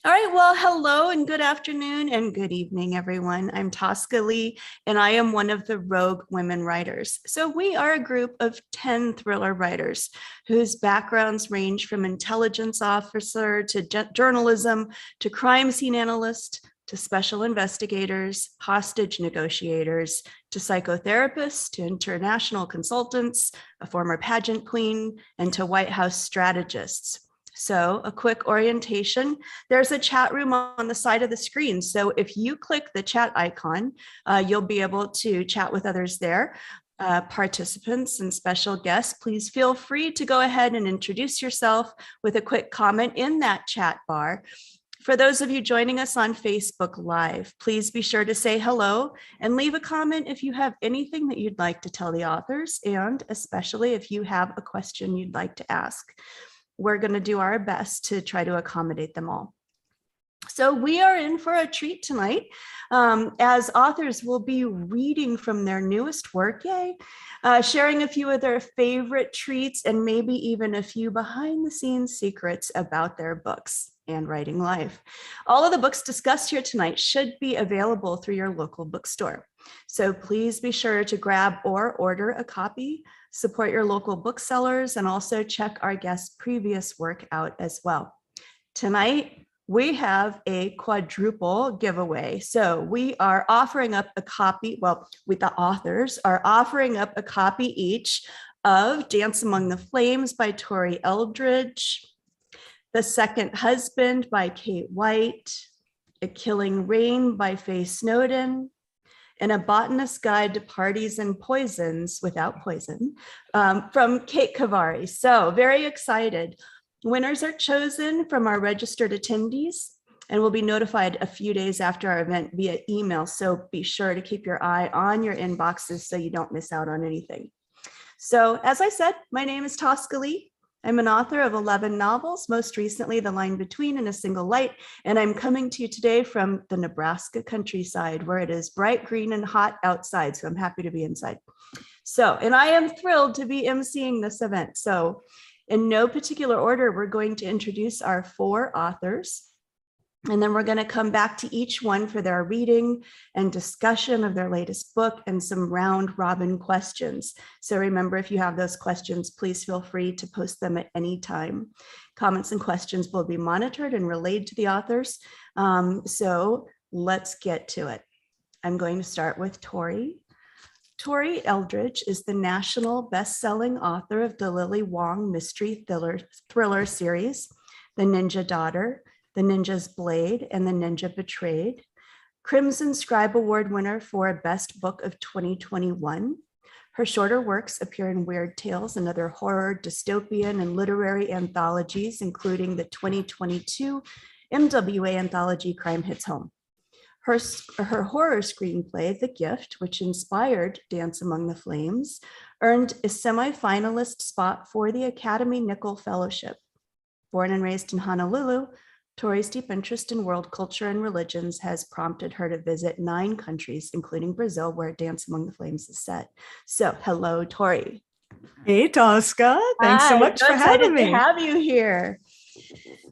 All right, well, hello and good afternoon and good evening, everyone. I'm TOSCA Lee, and I am one of the Rogue Women Writers. So we are a group of 10 thriller writers whose backgrounds range from intelligence officer to journalism to crime scene analyst to special investigators, hostage negotiators, to psychotherapists, to international consultants, a former pageant queen, and to White House strategists. So a quick orientation. There's a chat room on the side of the screen. So if you click the chat icon, you'll be able to chat with others there. Participants and special guests, please feel free to go ahead and introduce yourself with a quick comment in that chat bar. For those of you joining us on Facebook Live, please be sure to say hello and leave a comment if you have anything that you'd like to tell the authors, and especially if you have a question you'd like to ask. We're going to do our best to try to accommodate them all. So we are in for a treat tonight. As authors will be reading from their newest work, sharing a few of their favorite treats and maybe even a few behind the scenes secrets about their books and writing life. All of the books discussed here tonight should be available through your local bookstore. So please be sure to grab or order a copy, support your local booksellers, and also check our guests' previous work out as well. Tonight, we have a quadruple giveaway. So we are offering up a copy, the authors are offering up a copy each of Dance Among the Flames by Tori Eldridge, The Second Husband by Kate White, A Killing Rain by Faye Snowden, and A Botanist's Guide to Parties and Poisons Without Poison from KATE Khavari. So very excited. Winners are chosen from our registered attendees and will be notified a few days after our event via email. So be sure to keep your eye on your inboxes so you don't miss out on anything. So as I said, my name is TOSCA Lee. I'm an author of 11 novels, most recently The Line Between and A Single Light, and I'm coming to you today from the Nebraska countryside where it is bright green and hot outside, so I'm happy to be inside. So, and I am thrilled to be emceeing this event. So in no particular order, we're going to introduce our 4 authors, and then we're going to come back to each one for their reading and discussion of their latest book and some round robin questions. So remember, if you have those questions, please feel free to post them at any time. Comments and questions will be monitored and relayed to the authors. So let's get to it. I'm going to start with Tori. Tori Eldridge is the national best-selling author of the Lily Wong mystery thriller series, The Ninja Daughter, The Ninja's Blade, and The Ninja Betrayed. Crimson Scribe Award winner for Best Book of 2021. Her shorter works appear in Weird Tales and other horror, dystopian, and literary anthologies, including the 2022 MWA anthology Crime Hits Home. Her horror screenplay, The Gift, which inspired Dance Among the Flames, earned a semi-finalist spot for the Academy Nichol Fellowship. Born and raised in Honolulu, Tori's deep interest in world culture and religions has prompted her to visit 9 countries, including Brazil, where Dance Among the Flames is set. So, hello, Tori. Hey, Tosca. Thanks so much for having me. Excited to have you here.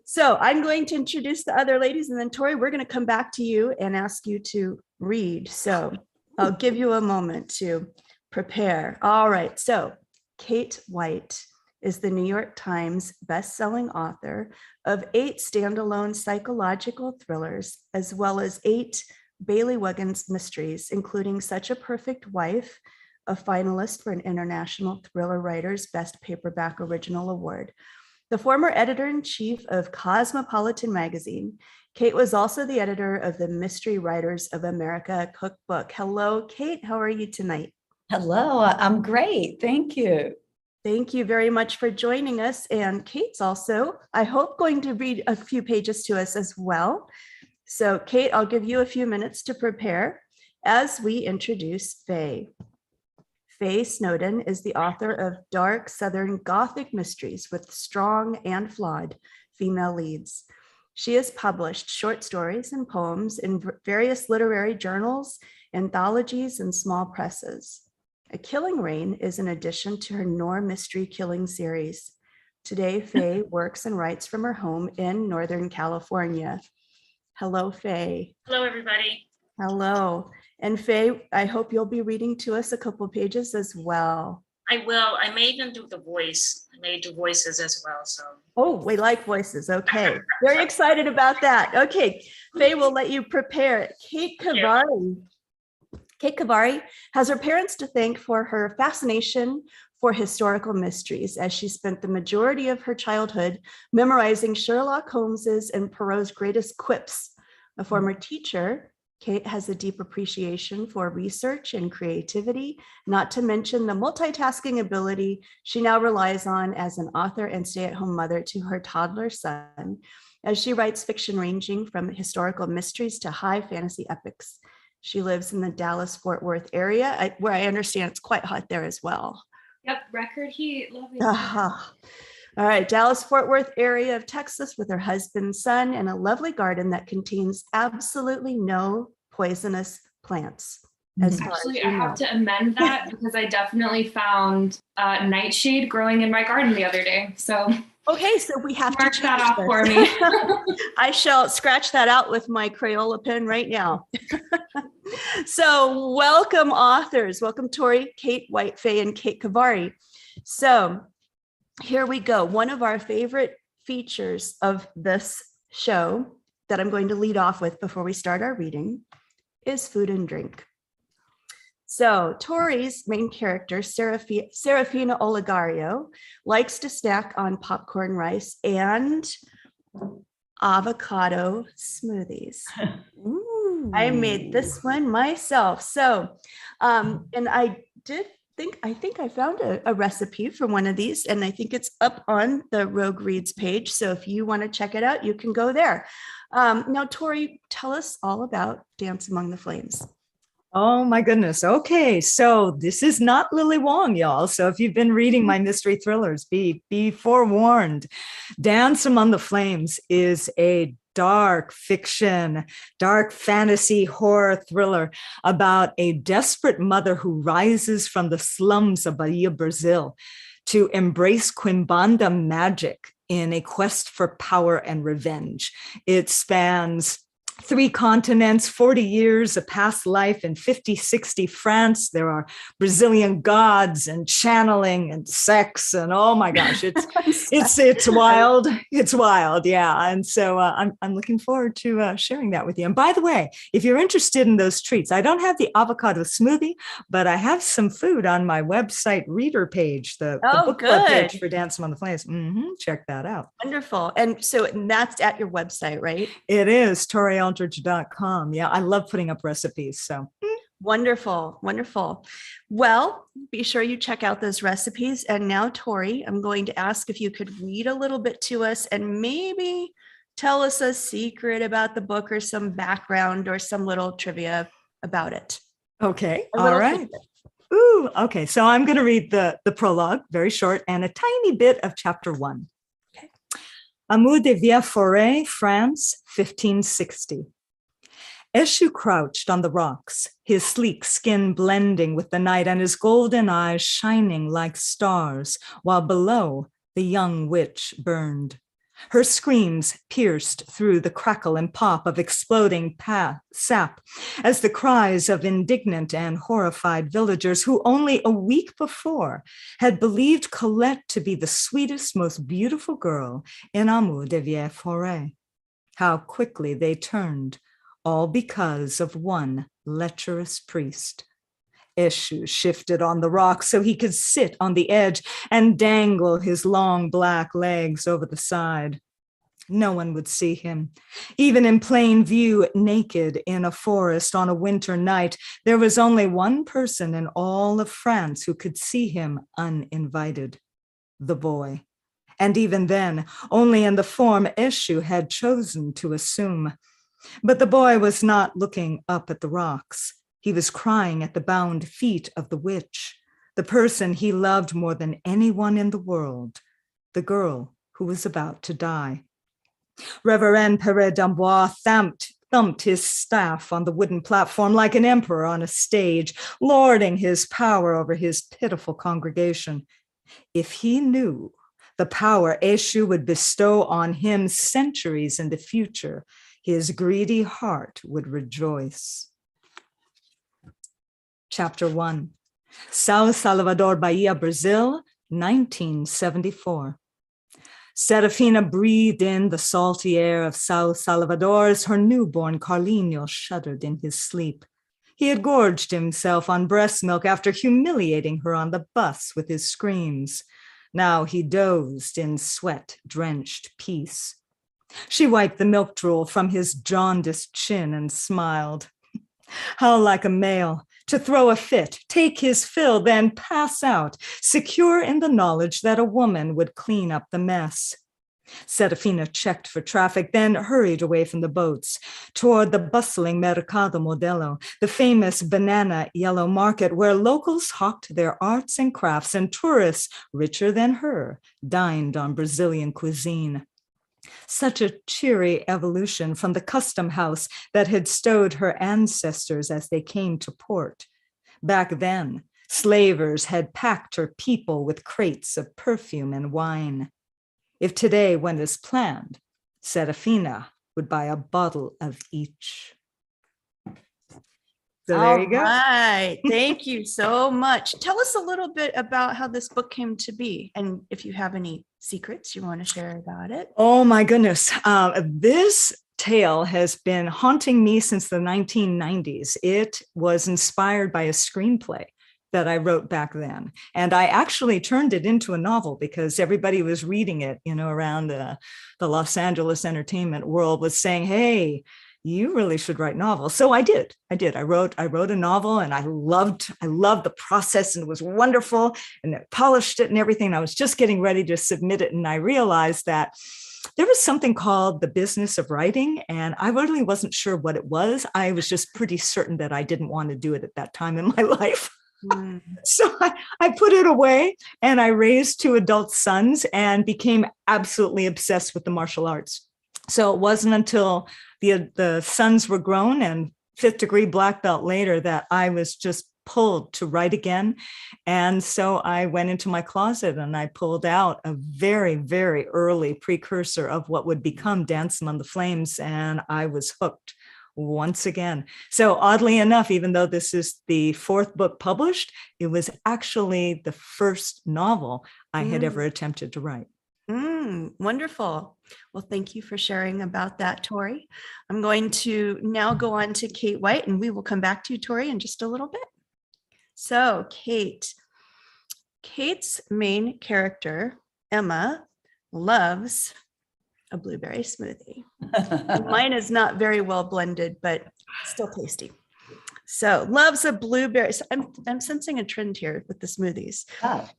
So I'm going to introduce the other ladies, and then Tori, we're going to come back to you and ask you to read. So I'll give you a moment to prepare. All right. So Kate White is the New York Times best-selling author of 8 standalone psychological thrillers, as well as 8 Bailey Wiggins mysteries, including Such a Perfect Wife, a finalist for an International Thriller Writers Best Paperback Original Award. The former editor-in-chief of Cosmopolitan magazine, Kate was also the editor of the Mystery Writers of America cookbook. Hello, Kate. How are you tonight? Hello, I'm great. Thank you. Thank you very much for joining us. And Kate's also, I hope, going to read a few pages to us as well. So Kate, I'll give you a few minutes to prepare as we introduce Faye. Fay Snowden is the author of dark Southern Gothic mysteries with strong and flawed female leads. She has published short stories and poems in various literary journals, anthologies, and small presses. A Killing Rain is an addition to her Noir Mystery Killing series. Today, Faye works and writes from her home in Northern California. Hello, Faye. Hello, everybody. Hello. And Faye, I hope you'll be reading to us a couple pages as well. I will. I may even do the voice. I may do voices as well. So. Oh, we like voices. Okay. Very excited about that. Okay. Faye, will let you prepare. Kate Khavari. Kate Khavari has her parents to thank for her fascination for historical mysteries, as she spent the majority of her childhood memorizing Sherlock Holmes's and Poirot's greatest quips. A former teacher, Kate has a deep appreciation for research and creativity, not to mention the multitasking ability she now relies on as an author and stay-at-home mother to her toddler son, as she writes fiction ranging from historical mysteries to high fantasy epics. She lives in the Dallas-Fort Worth area, where I understand it's quite hot there as well. Yep, record heat. Lovely. All right, Dallas-Fort Worth area of Texas with her husband, son, and a lovely garden that contains absolutely no poisonous plants. Actually, I have to amend that because I definitely found nightshade growing in my garden the other day. So okay, so we have mark to that off for me. I shall scratch that out with my Crayola pen right now. So welcome authors. Welcome Tori, Kate Faye, and Kate Khavari. So here we go. One of our favorite features of this show that I'm going to lead off with before we start our reading is food and drink. So Tori's main character, Serafina Olegario, likes to snack on popcorn rice and avocado smoothies. Ooh. I made this one myself. So, and I think I found a recipe for one of these, and I think it's up on the Rogue Reads page. So if you want to check it out, you can go there. Now, Tori, tell us all about Dance Among the Flames. Oh my goodness. Okay. So this is not Lily Wong, y'all. So if you've been reading my mystery thrillers, be forewarned. Dance Among the Flames is a dark fiction, dark fantasy horror thriller about a desperate mother who rises from the slums of Bahia, Brazil, to embrace Quimbanda magic in a quest for power and revenge. It spans 3 continents, 40 years, a past life in 50-60 France. There are Brazilian gods and channeling and sex, and oh my gosh, it's wild. It's wild, yeah. And so I'm looking forward to sharing that with you. And by the way, if you're interested in those treats, I don't have the avocado smoothie, but I have some food on my website reader page, the book club page for Dance Among the Flames. Check that out. Wonderful. And so that's at your website, right? It is TORI ELDRIDGE.com. Yeah, I love putting up recipes. So wonderful, wonderful. Well, be sure you check out those recipes. And now, Tori, I'm going to ask if you could read a little bit to us and maybe tell us a secret about the book or some background or some little trivia about it. Okay. All right. Ooh, okay. So I'm going to read the prologue, very short, and a tiny bit of chapter 1. Okay. Amour de Vieille Forêt, France, 1560. Eshu crouched on the rocks, his sleek skin blending with the night and his golden eyes shining like stars, while below the young witch burned. Her screams pierced through the crackle and pop of exploding sap as the cries of indignant and horrified villagers who only a week before had believed Colette to be the sweetest, most beautiful girl in Amour de Vieille Forêt. How quickly they turned, all because of one lecherous priest. Eshu shifted on the rock so he could sit on the edge and dangle his long black legs over the side. No one would see him. Even in plain view, naked in a forest on a winter night, there was only one person in all of France who could see him uninvited: the boy. And even then, only in the form Eshu had chosen to assume. But the boy was not looking up at the rocks. He was crying at the bound feet of the witch, the person he loved more than anyone in the world, the girl who was about to die. Reverend Pere d'Amboise thumped his staff on the wooden platform like an emperor on a stage, lording his power over his pitiful congregation. If he knew the power Eshu would bestow on him centuries in the future, his greedy heart would rejoice. Chapter 1, São Salvador, Bahia, Brazil, 1974. Serafina breathed in the salty air of São Salvador as her newborn Carlinhos shuddered in his sleep. He had gorged himself on breast milk after humiliating her on the bus with his screams. Now he dozed in sweat-drenched peace. She wiped the milk drool from his jaundiced chin and smiled. How like a male, to throw a fit, take his fill, then pass out, secure in the knowledge that a woman would clean up the mess. Serafina checked for traffic, then hurried away from the boats toward the bustling Mercado Modelo, the famous banana yellow market where locals hawked their arts and crafts and tourists, richer than her, dined on Brazilian cuisine. Such a cheery evolution from the custom house that had stowed her ancestors as they came to port. Back then, slavers had packed her people with crates of perfume and wine. If today went as planned, Serafina would buy a bottle of each. So there you go. All right. Thank you so much. Tell us a little bit about how this book came to be, and if you have any secrets you want to share about it. Oh my goodness. This tale has been haunting me since the 1990s. It was inspired by a screenplay that I wrote back then. And I actually turned it into a novel because everybody was reading it, around the Los Angeles entertainment world was saying, hey, you really should write novels. So I did. I wrote a novel, and I loved the process, and it was wonderful, and I polished it and everything. I was just getting ready to submit it. And I realized that there was something called the business of writing, and I really wasn't sure what it was. I was just pretty certain that I didn't want to do it at that time in my life. So I put it away, and I raised 2 adult sons and became absolutely obsessed with the martial arts. So it wasn't until the sons were grown and 5th degree black belt later that I was just pulled to write again. And so I went into my closet and I pulled out a very, very early precursor of what would become Dance Among the Flames, and I was hooked once again. So oddly enough, even though this is the 4th book published, it was actually the first novel I had ever attempted to write. Wonderful. Well, thank you for sharing about that, Tori. I'm going to now go on to Kate White, and we will come back to you, Tori, in just a little bit. So Kate's main character, Emma, loves a blueberry smoothie. Mine is not very well blended, but still tasty. So loves a blueberry. So I'm sensing a trend here with the smoothies. Oh.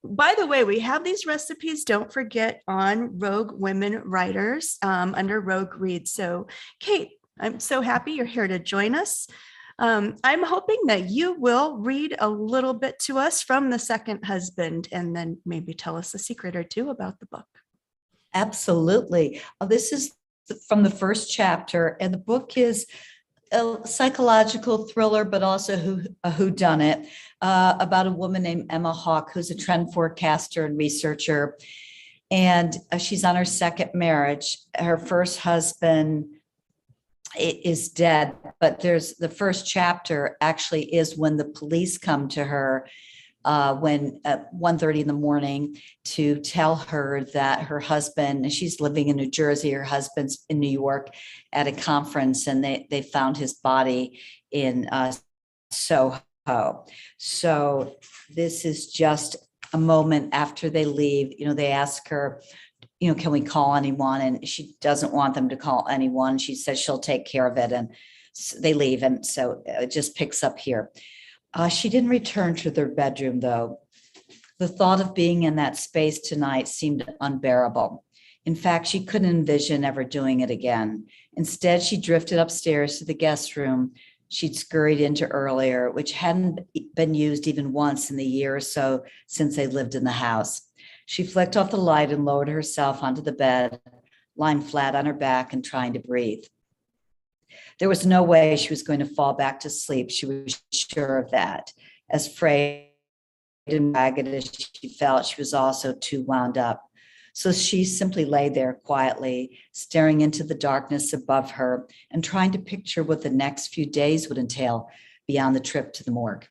By the way, we have these recipes, don't forget, on Rogue Women Writers under Rogue Reads. So Kate, I'm so happy you're here to join us. I'm hoping that you will read a little bit to us from The Second Husband, and then maybe tell us a secret or two about the book. Absolutely. This is from the first chapter, and the book is a psychological thriller, but also a whodunit about a woman named Emma Hawke, who's a trend forecaster and researcher. And she's on her second marriage. Her first husband is dead, but there's the first chapter actually is when the police come to her when at 1:30 in the morning to tell her that her husband, and she's living in New Jersey, her husband's in New York at a conference, and they found his body in Soho. So this is just a moment after they leave. They ask her, can we call anyone? And she doesn't want them to call anyone. She says she'll take care of it, and they leave. And so it just picks up here. She didn't return to their bedroom, though. The thought of being in that space tonight seemed unbearable. In fact, she couldn't envision ever doing it again. Instead, she drifted upstairs to the guest room she'd scurried into earlier, which hadn't been used even once in the year or so since they lived in the house. She flicked off the light and lowered herself onto the bed, lying flat on her back and trying to breathe. There was no way she was going to fall back to sleep. She was sure of that. As Frey and ragged as she felt, she was also too wound up. So she simply lay there quietly, staring into the darkness above her and trying to picture what the next few days would entail beyond the trip to the morgue.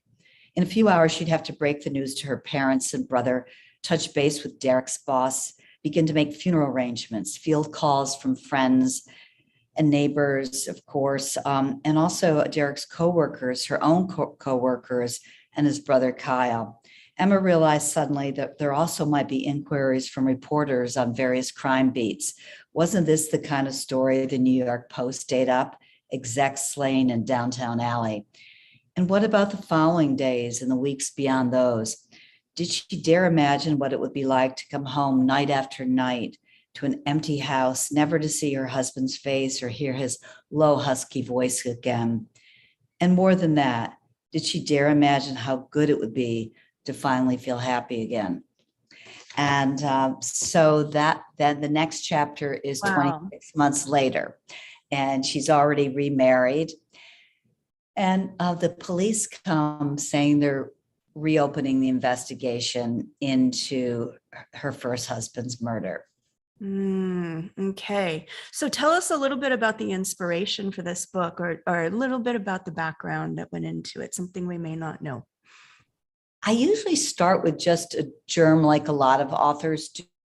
In a few hours, she'd have to break the news to her parents and brother, touch base with Derek's boss, begin to make funeral arrangements, field calls from friends and neighbors, of course, and also Derek's coworkers, her own coworkers, and his brother Kyle. Emma realized suddenly that there also might be inquiries from reporters on various crime beats. Wasn't this the kind of story the New York Post ate up? Execs slain in downtown alley. And what about the following days and the weeks beyond those? Did she dare imagine what it would be like to come home night after night to an empty house, never to see her husband's face or hear his low, husky voice again? And more than that, did she dare imagine how good it would be to finally feel happy again? And so that then the next chapter is 26 months later, and she's already remarried. And the police come saying they're reopening the investigation into her first husband's murder. Okay. So tell us a little bit about the inspiration for this book, or a little bit about the background that went into it, something we may not know. I usually start with just a germ like a lot of authors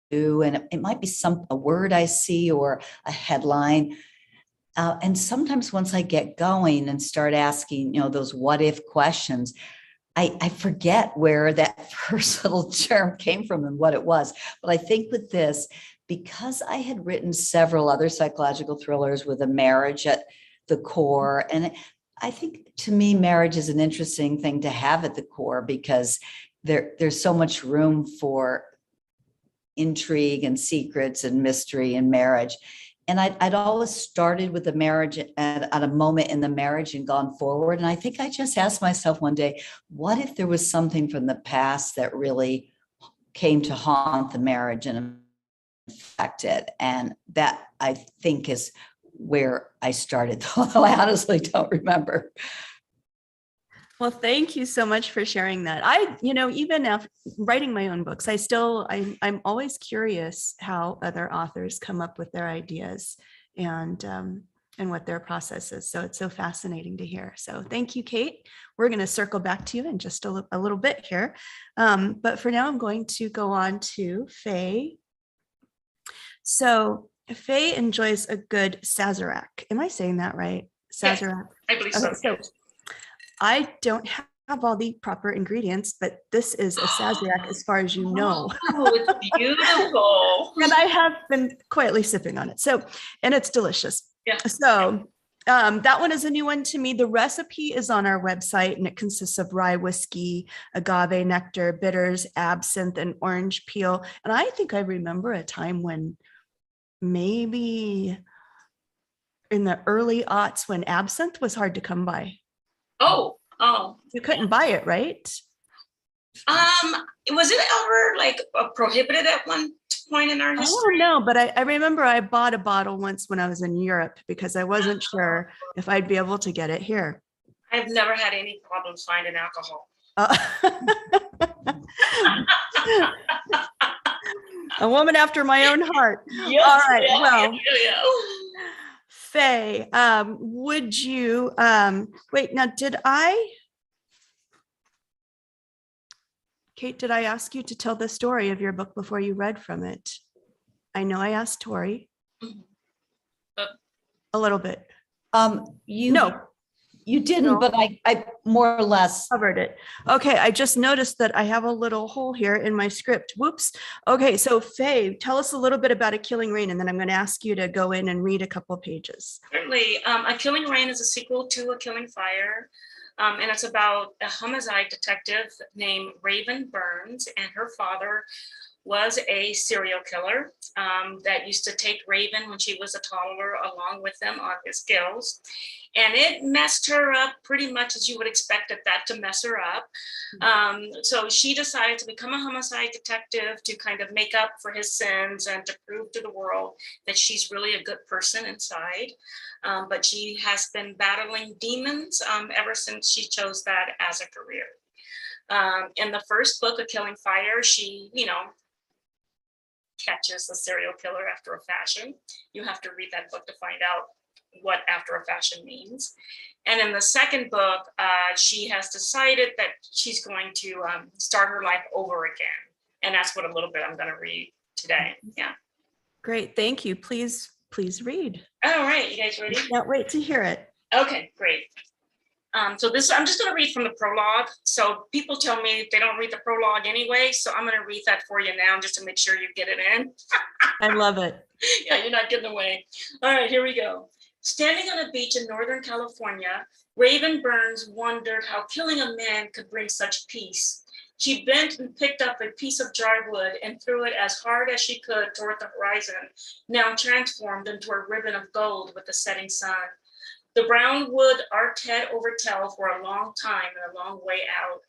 do, and it might be a word I see or a headline. And sometimes once I get going and start asking, those what if questions, I forget where that first little germ came from and what it was. But I think with this, because I had written several other psychological thrillers with a marriage at the core, and I think to me, marriage is an interesting thing to have at the core because there's so much room for intrigue and secrets and mystery in marriage. And I'd always started with the marriage at a moment in the marriage and gone forward. And I think I just asked myself one day, what if there was something from the past that really came to haunt the marriage and affect it? And that, I think, is where I started, although I honestly don't remember. Well, thank you so much for sharing that. Even after writing my own books, I'm always curious how other authors come up with their ideas and what their process is. So it's so fascinating to hear. So thank you, Kate. We're going to circle back to you in just a little bit here. But for now, I'm going to go on to Faye. So Faye enjoys a good Sazerac. Am I saying that right? Sazerac. I believe so. Okay, so I don't have all the proper ingredients, but this is a Sazerac as far as you know. Oh, it's beautiful. And I have been quietly sipping on it. And it's delicious. Yeah. So that one is a new one to me. The recipe is on our website, and it consists of rye whiskey, agave nectar, bitters, absinthe, and orange peel. And I think I remember a time when maybe in the early aughts when absinthe was hard to come by. Oh. You couldn't buy it, right? Was it ever prohibited at one point in our history? No, but I remember I bought a bottle once when I was in Europe because I wasn't sure if I'd be able to get it here. I've never had any problems finding alcohol. A woman after my own heart. Yes, all right. yeah, Well, yeah. Faye, would you wait? Now, Kate, did I ask you to tell the story of your book before you read from it? I know I asked Tori a little bit. You didn't, No. but I more or less Covered it. Okay, I just noticed that I have a little hole here in my script. Whoops. Okay, so Faye, tell us a little bit about A Killing Rain, and then I'm going to ask you to go in and read a couple of pages. Certainly. A Killing Rain is a sequel to A Killing Fire. And it's about a homicide detective named Raven Burns, and her father was a serial killer that used to take Raven when she was a toddler along with them on his skills. And it messed her up pretty much as you would expect that to mess her up. So she decided to become a homicide detective to kind of make up for his sins and to prove to the world that she's really a good person inside. But she has been battling demons ever since she chose that as a career. In the first book, A Killing Fire, she, catches a serial killer after a fashion. You have to read that book to find out what after a fashion means. And in the second book, she has decided that she's going to start her life over again. And that's what a little bit I'm going to read today. Yeah. Great. Thank you. Please read. All right. You guys ready? Can't wait to hear it. Okay, great. So I'm just going to read from the prologue. So people tell me they don't read the prologue anyway. So I'm going to read that for you now just to make sure you get it in. I love it. Yeah, you're not getting away. All right, here we go. Standing on a beach in Northern California, Raven Burns wondered how killing a man could bring such peace. She bent and picked up a piece of dry wood and threw it as hard as she could toward the horizon, now transformed into a ribbon of gold with the setting sun. The brown wood arced head over tail for a long time and a long way out.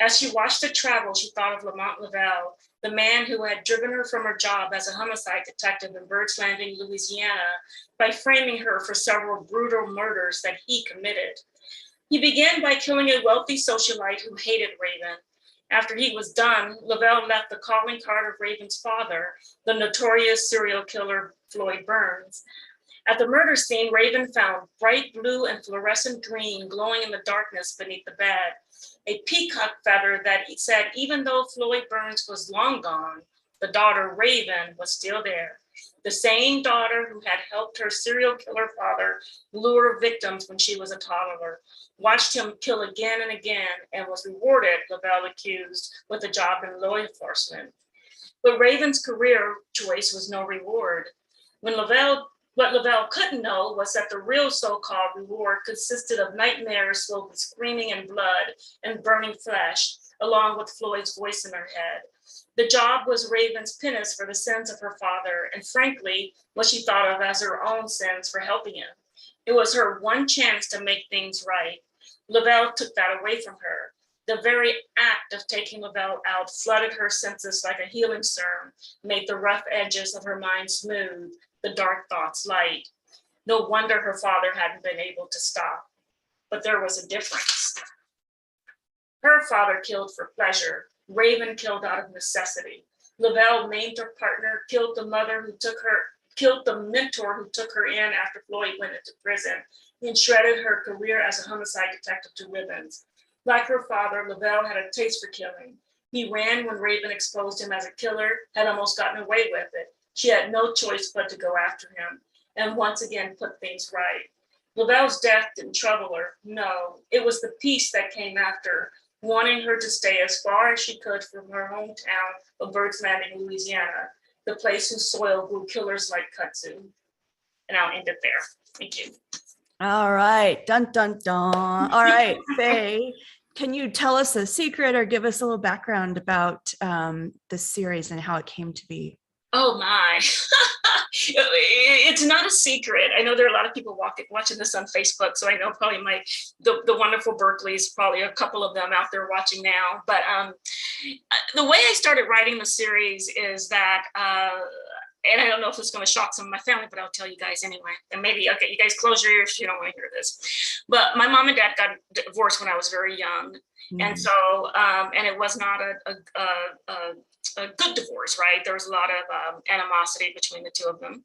As she watched it travel, she thought of Lamont Lavelle, the man who had driven her from her job as a homicide detective in Birds Landing, Louisiana, by framing her for several brutal murders that he committed. He began by killing a wealthy socialite who hated Raven. After he was done, Lavelle left the calling card of Raven's father, the notorious serial killer Floyd Burns. At the murder scene, Raven found bright blue and fluorescent green glowing in the darkness beneath the bed, a peacock feather that said even though Floyd Burns was long gone, the daughter Raven was still there. The same daughter who had helped her serial killer father lure victims when she was a toddler, watched him kill again and again, and was rewarded, Lavelle accused, with a job in law enforcement. But Raven's career choice was no reward. What Lavelle couldn't know was that the real so-called reward consisted of nightmares filled with screaming and blood and burning flesh, along with Floyd's voice in her head. The job was Raven's penance for the sins of her father, and frankly, what she thought of as her own sins for helping him. It was her one chance to make things right. Lavelle took that away from her. The very act of taking Lavelle out flooded her senses like a healing serum, made the rough edges of her mind smooth, the dark thoughts light. No wonder her father hadn't been able to stop. But there was a difference. Her father killed for pleasure. Raven killed out of necessity. Lavelle maimed her partner, killed the mentor who took her in after Floyd went into prison, and shredded her career as a homicide detective to ribbons. Like her father, Lavelle had a taste for killing. He ran when Raven exposed him as a killer, had almost gotten away with it. She had no choice but to go after him, and once again put things right. Lavelle's death didn't trouble her. No, it was the peace that came after, wanting her to stay as far as she could from her hometown of Birds Landing, Louisiana, the place whose soil grew killers like kudzu. And I'll end it there. Thank you. All right. Dun, dun, dun. All right, Faye, can you tell us a secret or give us a little background about the series and how it came to be? Oh my, it's not a secret. I know there are a lot of people watching this on Facebook, so I know probably the wonderful Berkeley's, probably a couple of them out there watching now. But the way I started writing the series is that, and I don't know if it's going to shock some of my family, but I'll tell you guys anyway. And maybe, okay, you guys close your ears if you don't want to hear this. But my mom and dad got divorced when I was very young. And so, and it was not a good divorce, right? There was a lot of animosity between the two of them.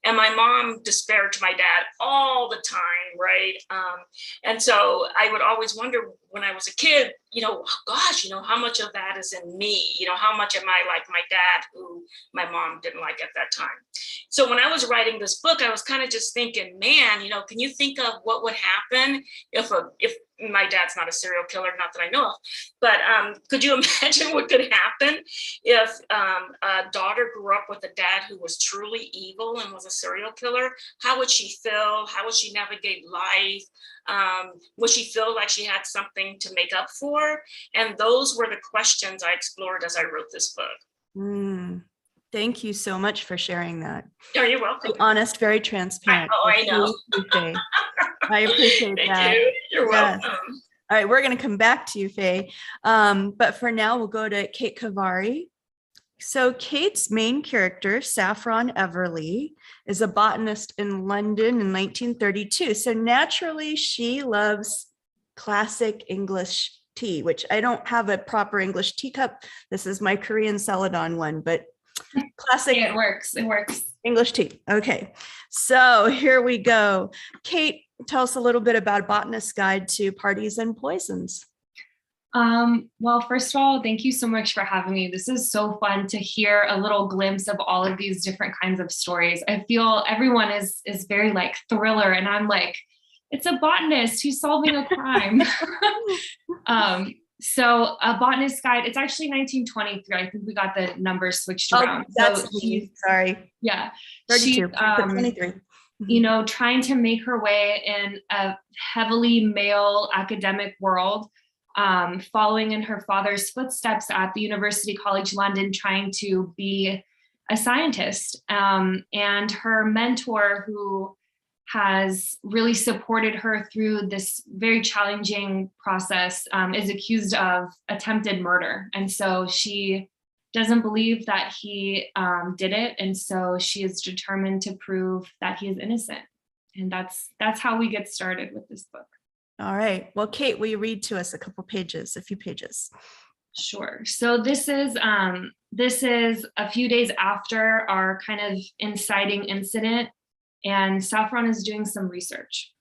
And my mom disparaged my dad all the time, right? And so I would always wonder when I was a kid, gosh, how much of that is in me? How much am I like my dad, who my mom didn't like at that time? So when I was writing this book, I was kind of just thinking, man, can you think of what would happen if my dad's not a serial killer, not that I know of, but could you imagine what could happen if a daughter grew up with a dad who was truly evil and was a serial killer? How would she feel? How would she navigate life? Would she feel like she had something to make up for? And those were the questions I explored as I wrote this book. Thank you so much for sharing that. Oh, you're welcome. Very honest, very transparent. I know. I appreciate Thank that. you. You're Yes. welcome. All right, we're going to come back to you, Faye. But for now, we'll go to Kate Khavari. So Kate's main character, Saffron Everly, is a botanist in London in 1932. So naturally, she loves classic English tea, which I don't have a proper English teacup. This is my Korean celadon one, but classic. Yeah, it works. It works. English tea. Okay, so here we go. Kate, tell us a little bit about A Botanist's Guide to Parties and Poisons. Well, first of all, thank you so much for having me. This is so fun to hear a little glimpse of all of these different kinds of stories. I feel everyone is very like thriller, and I'm like, it's a botanist who's solving a crime. So A Botanist's Guide, it's actually 1923. I think we got the numbers switched around. That's so she's, sorry. Yeah. 32, She's, 23. you know, trying to make her way in a heavily male academic world, following in her father's footsteps at the University College London, trying to be a scientist. And her mentor, who has really supported her through this very challenging process, is accused of attempted murder. And so she doesn't believe that he did it. And so she is determined to prove that he is innocent. And that's how we get started with this book. All right. Well, Kate, will you read to us a few pages? Sure. So this is a few days after our kind of inciting incident, and Saffron is doing some research.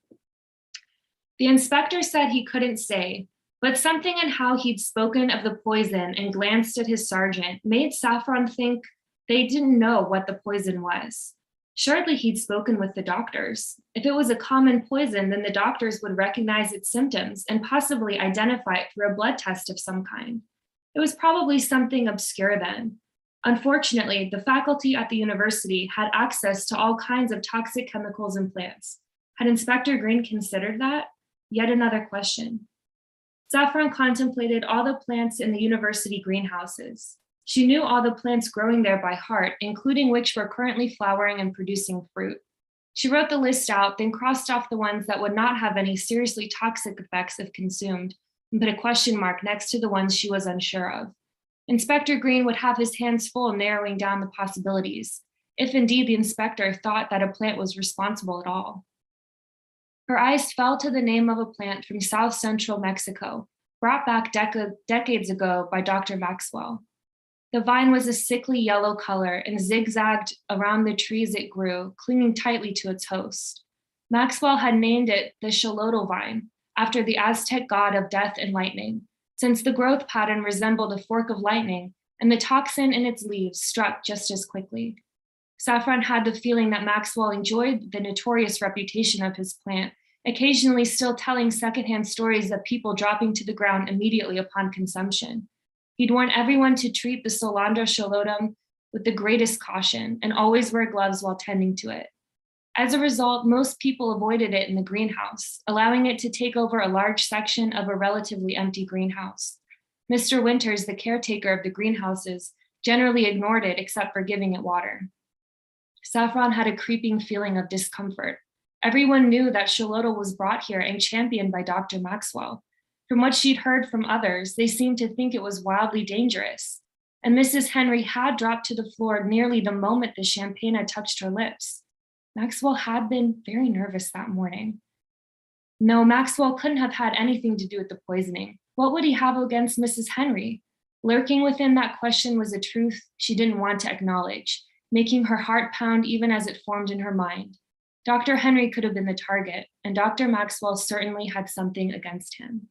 The inspector said he couldn't say, but something in how he'd spoken of the poison and glanced at his sergeant made Saffron think they didn't know what the poison was. Surely he'd spoken with the doctors. If it was a common poison, then the doctors would recognize its symptoms and possibly identify it through a blood test of some kind. It was probably something obscure then. Unfortunately, the faculty at the university had access to all kinds of toxic chemicals and plants. Had Inspector Green considered that? Yet another question. Saffron contemplated all the plants in the university greenhouses. She knew all the plants growing there by heart, including which were currently flowering and producing fruit. She wrote the list out, then crossed off the ones that would not have any seriously toxic effects if consumed, and put a question mark next to the ones she was unsure of. Inspector Green would have his hands full narrowing down the possibilities, if indeed the inspector thought that a plant was responsible at all. Her eyes fell to the name of a plant from South Central Mexico, brought back decades ago by Dr. Maxwell. The vine was a sickly yellow color and zigzagged around the trees it grew, clinging tightly to its host. Maxwell had named it the xolotl vine, after the Aztec god of death and lightning, since the growth pattern resembled a fork of lightning and the toxin in its leaves struck just as quickly. Saffron had the feeling that Maxwell enjoyed the notorious reputation of his plant, occasionally still telling secondhand stories of people dropping to the ground immediately upon consumption. He'd warn everyone to treat the Solandra xolotum with the greatest caution and always wear gloves while tending to it. As a result, most people avoided it in the greenhouse, allowing it to take over a large section of a relatively empty greenhouse. Mr. Winters, the caretaker of the greenhouses, generally ignored it except for giving it water. Saffron had a creeping feeling of discomfort. Everyone knew that xolotl was brought here and championed by Dr. Maxwell. From what she'd heard from others, they seemed to think it was wildly dangerous. And Mrs. Henry had dropped to the floor nearly the moment the champagne had touched her lips. Maxwell had been very nervous that morning. No, Maxwell couldn't have had anything to do with the poisoning. What would he have against Mrs. Henry? Lurking within that question was a truth she didn't want to acknowledge, making her heart pound even as it formed in her mind. Dr. Henry could have been the target, and Dr. Maxwell certainly had something against him.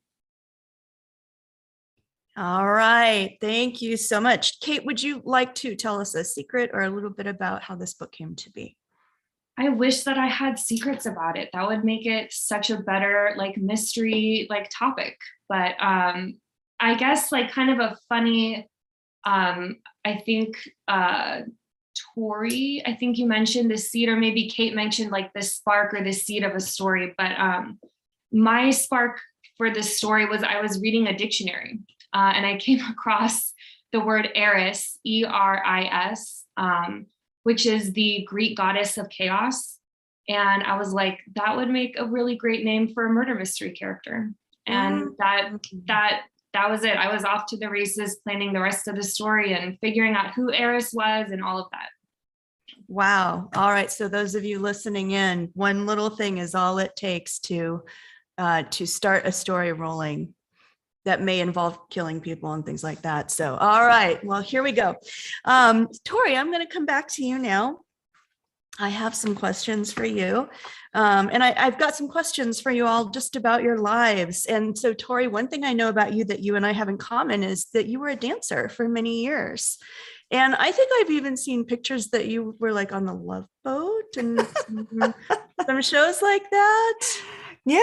All right. Thank you so much. Kate, would you like to tell us a secret or a little bit about how this book came to be? I wish that I had secrets about it. That would make it such a better mystery topic. But I guess kind of a funny, I think Tori, I think you mentioned the seed, or maybe Kate mentioned the spark or the seed of a story. But my spark for this story was I was reading a dictionary and I came across the word Eris, E-R-I-S, which is the Greek goddess of chaos. And I was like, that would make a really great name for a murder mystery character. And that was it. I was off to the races planning the rest of the story and figuring out who Eris was and all of that. Wow. All right. So those of you listening in, one little thing is all it takes to start a story rolling. that may involve killing people and things like that. So, all right, well, here we go. Tori, I'm going to come back to you now. I have some questions for you. And I've got some questions for you all just about your lives. And so, Tori, one thing I know about you that you and I have in common is that you were a dancer for many years. And I think I've even seen pictures that you were like on the Love Boat and some shows like that. Yeah,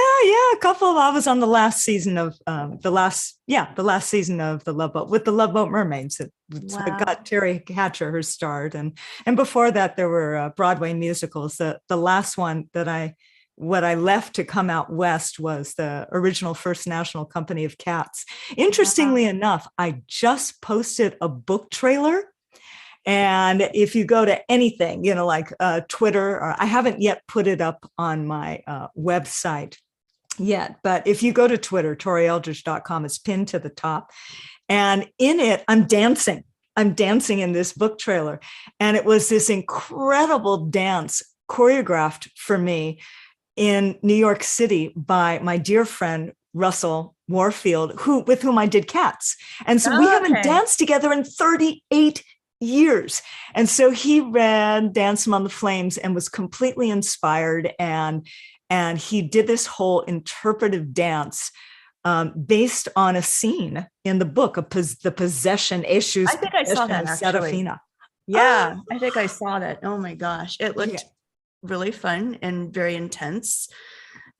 a couple of, I was on the last season of the last season of the Love Boat with the Love Boat Mermaids. It got Terry Hatcher her start, and before that there were Broadway musicals. The last one that what I left to come out west was the original First National Company of Cats. Interestingly enough, I just posted a book trailer. And if you go to anything, like Twitter, or I haven't yet put it up on my website yet, but if you go to Twitter, torieldridge.com, it's pinned to the top. And in it, I'm dancing in this book trailer. And it was this incredible dance choreographed for me in New York City by my dear friend, Russell Warfield, with whom I did Cats. And so we haven't danced together in 38 years. And so he read Dance Among the Flames and was completely inspired. And he did this whole interpretive dance based on a scene in the book of the possession issues. I think I saw that actually. Serafina. Yeah, I think I saw that. Oh my gosh. It looked really fun and very intense.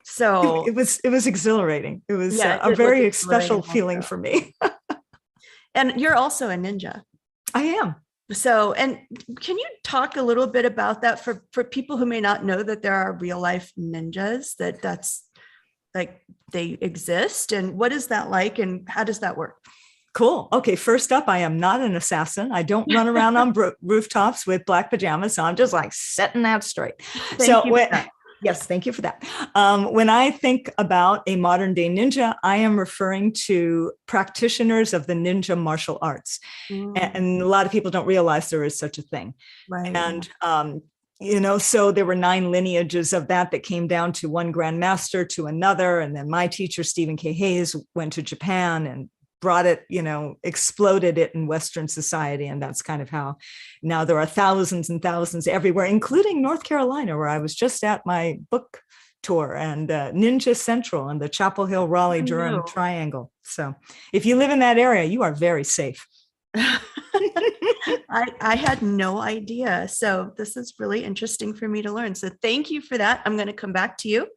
So it was exhilarating. It was a very special feeling for me. And you're also a ninja. I am. So, and can you talk a little bit about that for people who may not know that there are real life ninjas, that's like they exist, and what is that like and how does that work? Cool. Okay. First up, I am not an assassin. I don't run around on rooftops with black pajamas. So I'm just like setting that straight. Yes, thank you for that. When I think about a modern day ninja, I am referring to practitioners of the ninja martial arts. And a lot of people don't realize there is such a thing. Right. And, so there were 9 lineages of that came down to one grandmaster to another. And then my teacher, Stephen K. Hayes, went to Japan and brought it, exploded it in Western society. And that's kind of how now there are thousands and thousands everywhere, including North Carolina, where I was just at my book tour, and Ninja Central and the Chapel Hill, Raleigh, Durham Triangle. So if you live in that area, you are very safe. I had no idea. So this is really interesting for me to learn. So thank you for that. I'm going to come back to you.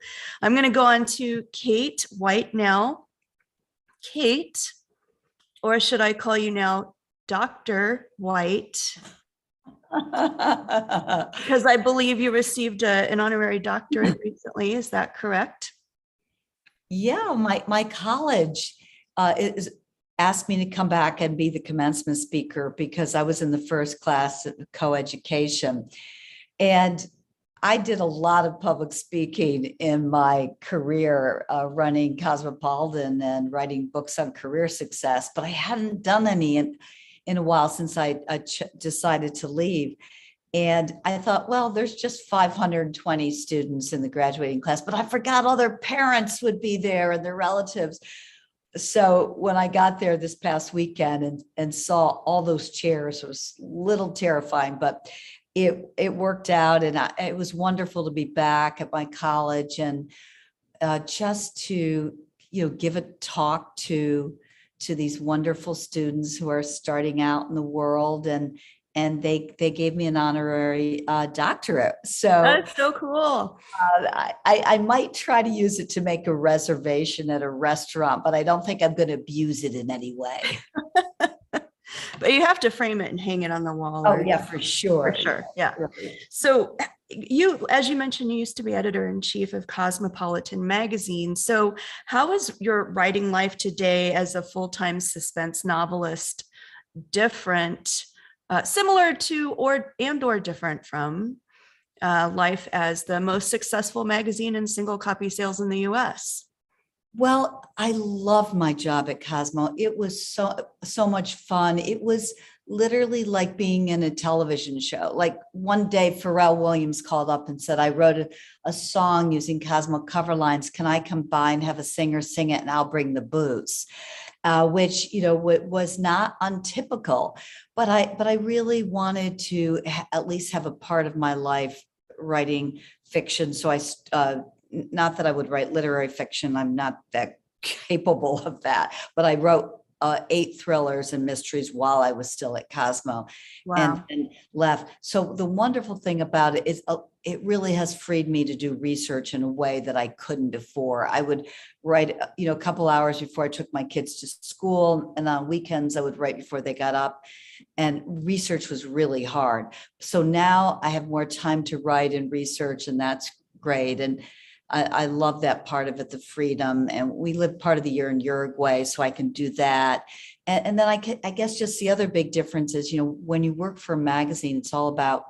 I'm going to go on to Kate White now. Kate, or should I call you now Dr. White? Because I believe you received an honorary doctorate recently. Is that correct? Yeah, my college asked me to come back and be the commencement speaker because I was in the first class of coeducation. And I did a lot of public speaking in my career, running Cosmopolitan and writing books on career success, but I hadn't done any in a while since I decided to leave. And I thought, well, there's just 520 students in the graduating class, but I forgot all their parents would be there and their relatives. So when I got there this past weekend and saw all those chairs, it was a little terrifying, but it worked out, and it was wonderful to be back at my college and just to give a talk to these wonderful students who are starting out in the world, and they gave me an honorary doctorate. So that's so cool. I might try to use it to make a reservation at a restaurant, but I don't think I'm going to abuse it in any way. But you have to frame it and hang it on the wall. Oh, yeah, for sure. For sure. Yeah. So you, as you mentioned, you used to be editor-in-chief of Cosmopolitan magazine. So how is your writing life today as a full-time suspense novelist different, similar to or different from life as the most successful magazine in single copy sales in the US? Well, I loved my job at Cosmo. It was so much fun. It was literally like being in a television show. Like one day, Pharrell Williams called up and said, I wrote a song using Cosmo cover lines. Can I come by and have a singer sing it, and I'll bring the booze? which, was not untypical, but I really wanted to at least have a part of my life writing fiction. So not that I would write literary fiction. I'm not that capable of that, but I wrote 8 thrillers and mysteries while I was still at Cosmo. Wow. and left. So the wonderful thing about it is it really has freed me to do research in a way that I couldn't before. I would write, a couple hours before I took my kids to school, and on weekends I would write before they got up, and research was really hard. So now I have more time to write and research, and that's great. And I love that part of it, the freedom. And we live part of the year in Uruguay, so I can do that. And then I guess just the other big difference is, when you work for a magazine, it's all about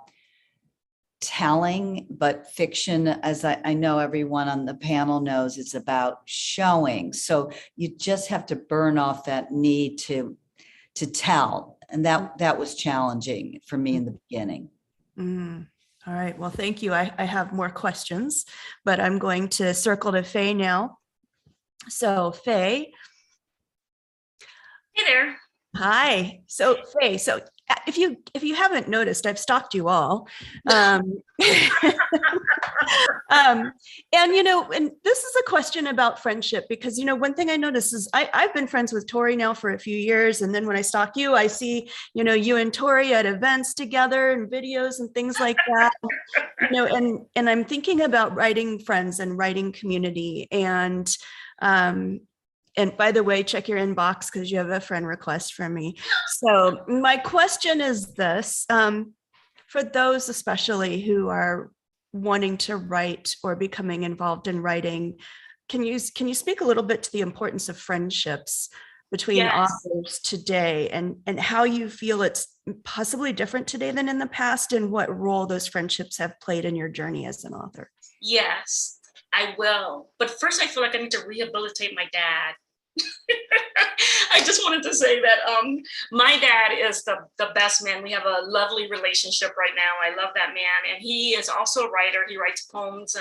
telling, but fiction, as I know everyone on the panel knows, it's about showing. So you just have to burn off that need to tell. And that was challenging for me in the beginning. Mm. All right. Well, thank you. I have more questions, but I'm going to circle to Faye now. So Faye. Hey there. Hi. So Faye, if you haven't noticed, I've stalked you all. And this is a question about friendship, because, one thing I noticed is I've been friends with Tori now for a few years. And then when I stalk you, I see, you and Tori at events together and videos and things like that, and I'm thinking about writing friends and writing community. And by the way, check your inbox because you have a friend request from me. So my question is this, for those especially who are wanting to write or becoming involved in writing, can you speak a little bit to the importance of friendships between Yes. authors today, and how you feel it's possibly different today than in the past, and what role those friendships have played in your journey as an author? Yes, I will. But first, I feel like I need to rehabilitate my dad. I just wanted to say that my dad is the best man. We have a lovely relationship right now. I love that man. And he is also a writer. He writes poems,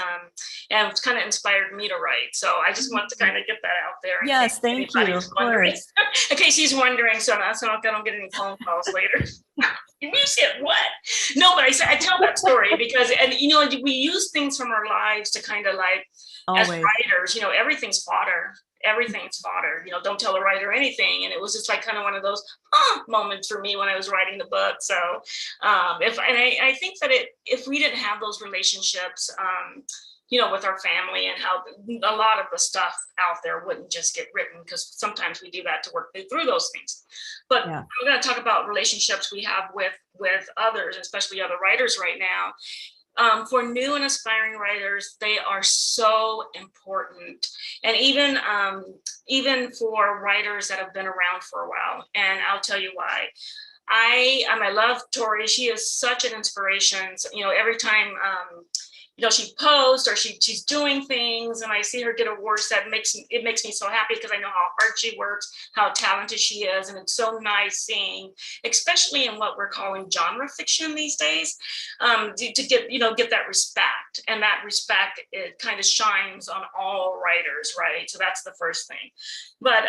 and it's kind of inspired me to write. So I just want to kind of get that out there. Yes, thank you. Of course. In case he's wondering, so I don't get any phone calls later. You said what? No, but I tell that story because, and we use things from our lives to kind of like, Always. as writers, everything's fodder. Everything's fodder. Don't tell a writer anything. And it was just like kind of one of those moments for me when I was writing the book. So I think that if we didn't have those relationships, with our family, and how a lot of the stuff out there wouldn't just get written, because sometimes we do that to work through those things. But yeah. I'm going to talk about relationships we have with others, especially other writers right now. For new and aspiring writers, they are so important. And even for writers that have been around for a while. And I'll tell you why. I love Tori. She is such an inspiration. So, every time she posts or she's doing things, and I see her get awards, it makes me so happy, because I know how hard she works, how talented she is. And it's so nice seeing, especially in what we're calling genre fiction these days, to get that respect. And that respect, it kind of shines on all writers, right? So that's the first thing. But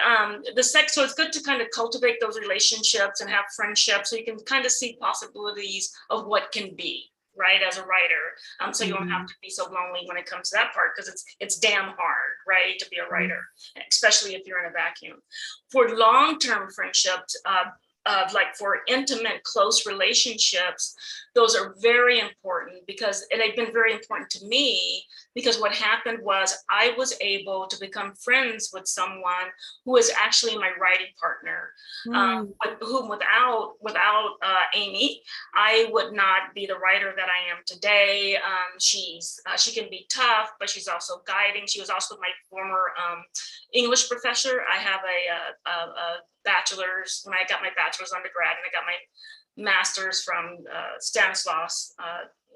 so it's good to kind of cultivate those relationships and have friendships, so you can kind of see possibilities of what can be, right, as a writer. So you don't have to be so lonely when it comes to that part, because it's damn hard, right, to be a writer, especially if you're in a vacuum. For long-term friendships, for intimate, close relationships, those are very important, and they've been very important to me, because what happened was I was able to become friends with someone who was actually my writing partner, whom without Amy, I would not be the writer that I am today. She can be tough, but she's also guiding. She was also my former English professor. I have a bachelor's. When I got my bachelor's undergrad, and I got my master's from Stanislaus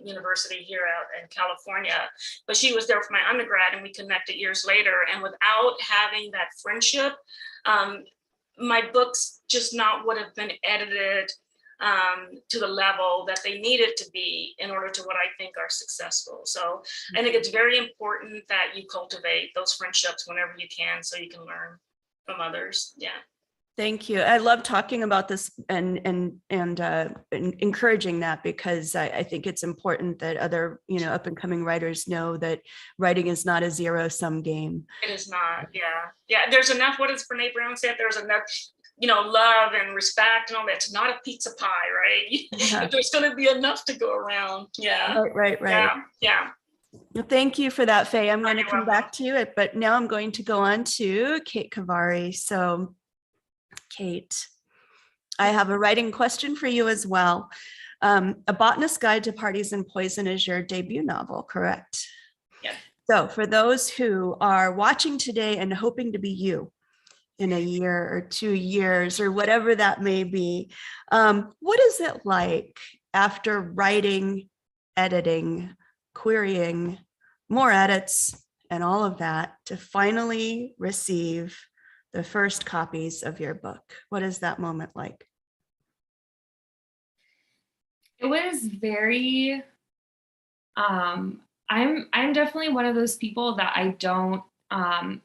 University here out in California, but she was there for my undergrad, and we connected years later. And without having that friendship, my books just would have been edited to the level that they needed to be in order to what I think are successful. So I think it's very important that you cultivate those friendships whenever you can, so you can learn from others. Yeah. Thank you. I love talking about this and encouraging that, because I think it's important that other, up and coming writers know that writing is not a zero-sum game. It is not. Yeah. Yeah. There's enough, what does Brene Brown said? There's enough, love and respect and all that. It's not a pizza pie, right? Yeah. There's going to be enough to go around. Yeah. Right. Yeah. Yeah. Well, thank you for that, Faye. I'm going to You're come welcome. back to it, but now I'm going to go on to KATE Khavari. So, KATE, I have a writing question for you as well. A Botanist's Guide to Parties and Poison is your debut novel, correct? Yeah. So for those who are watching today and hoping to be you in a year or 2 years or whatever that may be, what is it like after writing, editing, querying, more edits, and all of that to finally receive the first copies of your book? What is that moment like? It was very, I'm definitely one of those people that I don't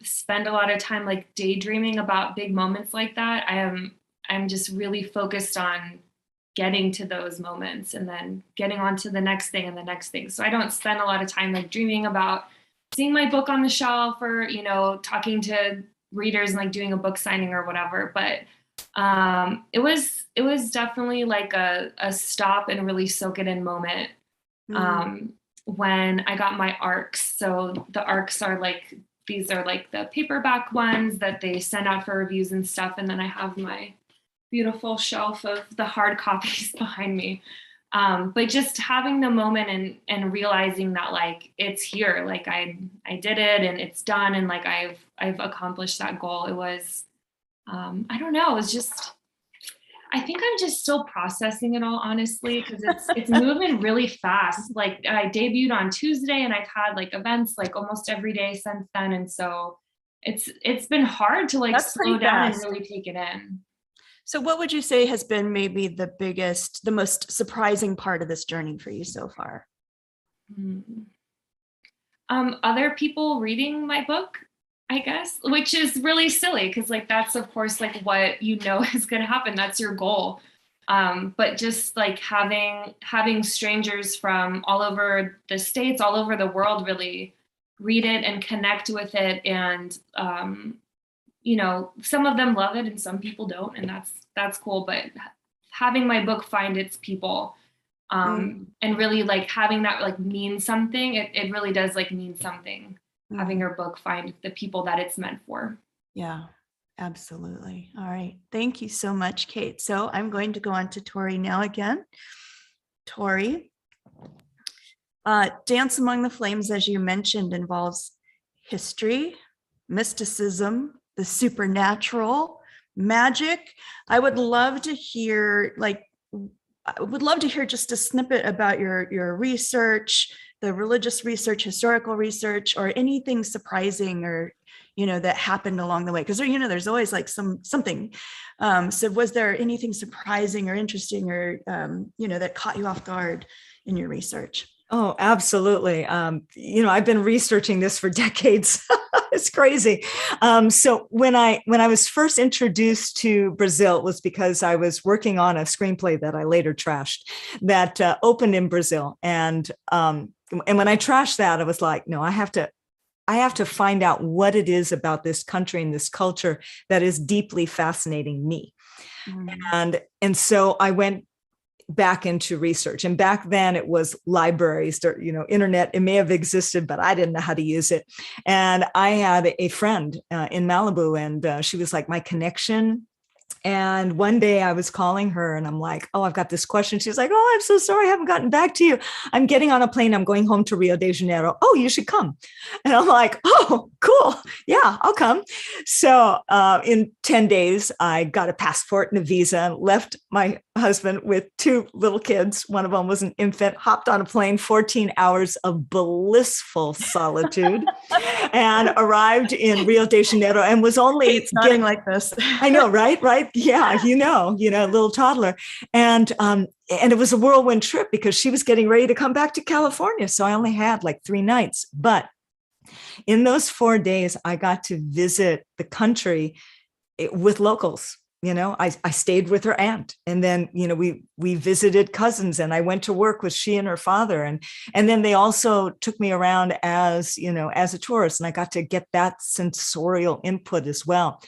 spend a lot of time like daydreaming about big moments like that. I'm just really focused on getting to those moments and then getting on to the next thing and the next thing. So I don't spend a lot of time like dreaming about seeing my book on the shelf or, talking to readers and like doing a book signing or whatever. But it was definitely like a stop and really soak it in moment when I got my ARCs. So the ARCs are like, these are like the paperback ones that they send out for reviews and stuff. And then I have my beautiful shelf of the hard copies behind me. But just having the moment and realizing that like it's here, like I did it and it's done, and like I've accomplished that goal. It was I don't know, it was just, I think I'm just still processing it all, honestly, because it's moving really fast. Like I debuted on Tuesday and I've had like events like almost every day since then, and so it's been hard to like slow down and really take it in. So what would you say has been maybe the most surprising part of this journey for you so far? Other people reading my book, I guess, which is really silly because like that's of course like what is going to happen. That's your goal. But just like having strangers from all over the States, all over the world really read it and connect with it. And, some of them love it and some people don't, and that's cool. But having my book find its people and really like having that like mean something, it really does like mean something. Having your book find the people that it's meant for. Yeah, absolutely. All right. Thank you so much, KATE. So I'm going to go on to Tori now again. Tori, Dance Among the Flames, as you mentioned, involves history, mysticism, the supernatural, magic. I would love to hear just a snippet about your research, the religious research, historical research, or anything surprising or, that happened along the way. Because, there's always like something. So was there anything surprising or interesting or, that caught you off guard in your research? Oh, absolutely. I've been researching this for decades. It's crazy. So when I was first introduced to Brazil, it was because I was working on a screenplay that I later trashed that opened in Brazil. And when I trashed that, I was like, no, I have to find out what it is about this country and this culture that is deeply fascinating me. And so I went back into research. And back then it was libraries, internet, it may have existed, but I didn't know how to use it. And I had a friend in Malibu, and she was like my connection. And one day I was calling her and I'm like, oh, I've got this question. She's like, oh, I'm so sorry, I haven't gotten back to you. I'm getting on a plane. I'm going home to Rio de Janeiro. Oh, you should come. And I'm like, oh, cool. Yeah, I'll come. So in 10 days, I got a passport and a visa and left my husband with 2 little kids. One of them was an infant, hopped on a plane, 14 hours of blissful solitude and arrived in Rio de Janeiro and was only it's nothing like this. I know, right? Yeah, a little toddler. And it was a whirlwind trip because she was getting ready to come back to California. So I only had like 3 nights. But in those 4 days, I got to visit the country with locals. I stayed with her aunt, and then, we visited cousins, and I went to work with she and her father. And then they also took me around as a tourist, and I got to get that sensorial input as well.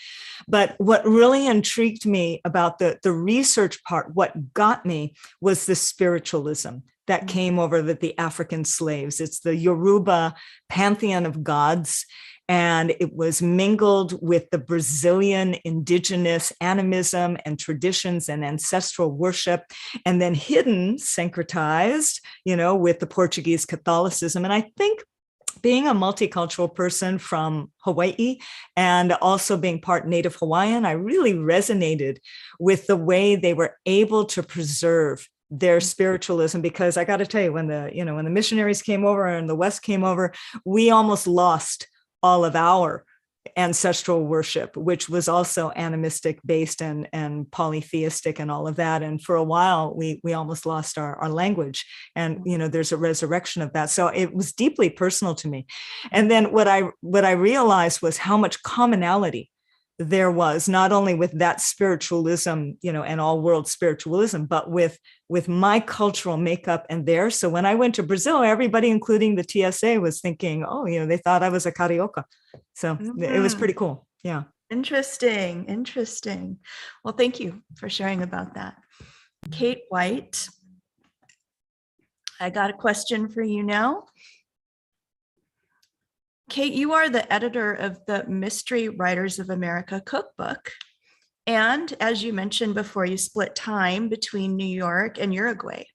But what really intrigued me about the research part, what got me, was the spiritualism that came over the African slaves. It's the Yoruba pantheon of gods. And it was mingled with the Brazilian indigenous animism and traditions and ancestral worship, and then hidden, syncretized, with the Portuguese Catholicism. And I think, being a multicultural person from Hawaii and also being part Native Hawaiian, I really resonated with the way they were able to preserve their spiritualism, because I got to tell you, when the missionaries came over and the West came over, we almost lost all of our ancestral worship, which was also animistic based and polytheistic and all of that. And for a while, we almost lost our language. And, there's a resurrection of that. So it was deeply personal to me. And then what I realized was how much commonality there was, not only with that spiritualism, and all world spiritualism, but with my cultural makeup and theirs. So when I went to Brazil, everybody, including the TSA, was thinking, oh, they thought I was a carioca. So it was pretty cool. Yeah. Interesting. Well, thank you for sharing about that. Kate White, I got a question for you now. Kate, you are the editor of the Mystery Writers of America cookbook. And as you mentioned before, you split time between New York and Uruguay.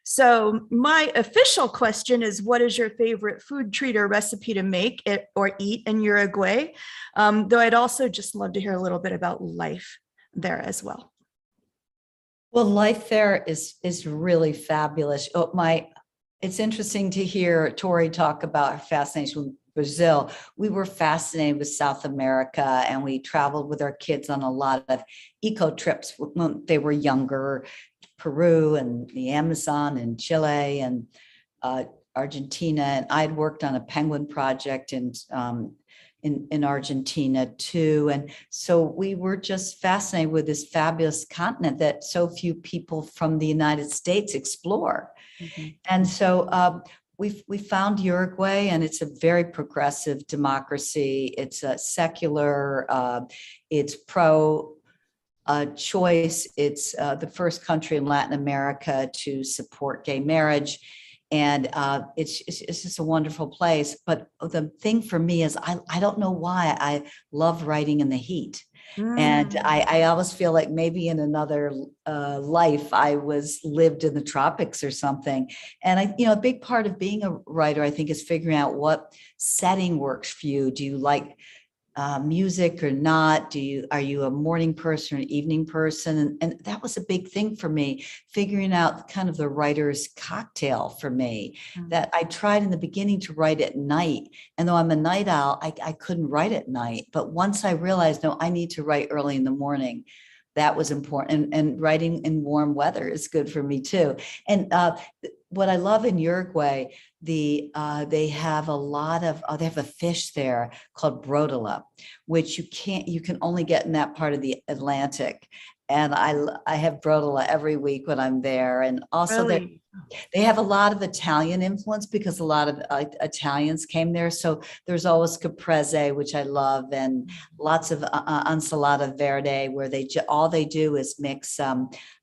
So my official question is, what is your favorite food treat or recipe to make it or eat in Uruguay? Though I'd also just love to hear a little bit about life there as well. Well, life there is really fabulous. It's interesting to hear Tori talk about her fascination with Brazil. We were fascinated with South America, and we traveled with our kids on a lot of eco trips when they were younger, Peru and the Amazon and Chile and Argentina. And I'd worked on a penguin project in Argentina too. And so we were just fascinated with this fabulous continent that so few people from the United States explore. Mm-hmm. And so we found Uruguay, and it's a very progressive democracy. It's a secular, it's pro choice. It's the first country in Latin America to support gay marriage. And it's just a wonderful place. But the thing for me is I don't know why I love writing in the heat. And I always feel like maybe in another life I lived in the tropics or something. And a big part of being a writer, I think, is figuring out what setting works for you. Do you like music or not? Are you a morning person or an evening person? And that was a big thing for me, figuring out kind of the writer's cocktail for me. That I tried in the beginning to write at night. And though I'm a night owl, I couldn't write at night. But once I realized, no, I need to write early in the morning, that was important. And writing in warm weather is good for me too. And what I love in Uruguay, they have they have a fish there called brotola, which you can only get in that part of the Atlantic. And I have brotola every week when I'm there. And also really? They have a lot of Italian influence because a lot of Italians came there. So there's always caprese, which I love, and lots of ensalada verde, where all they do is mix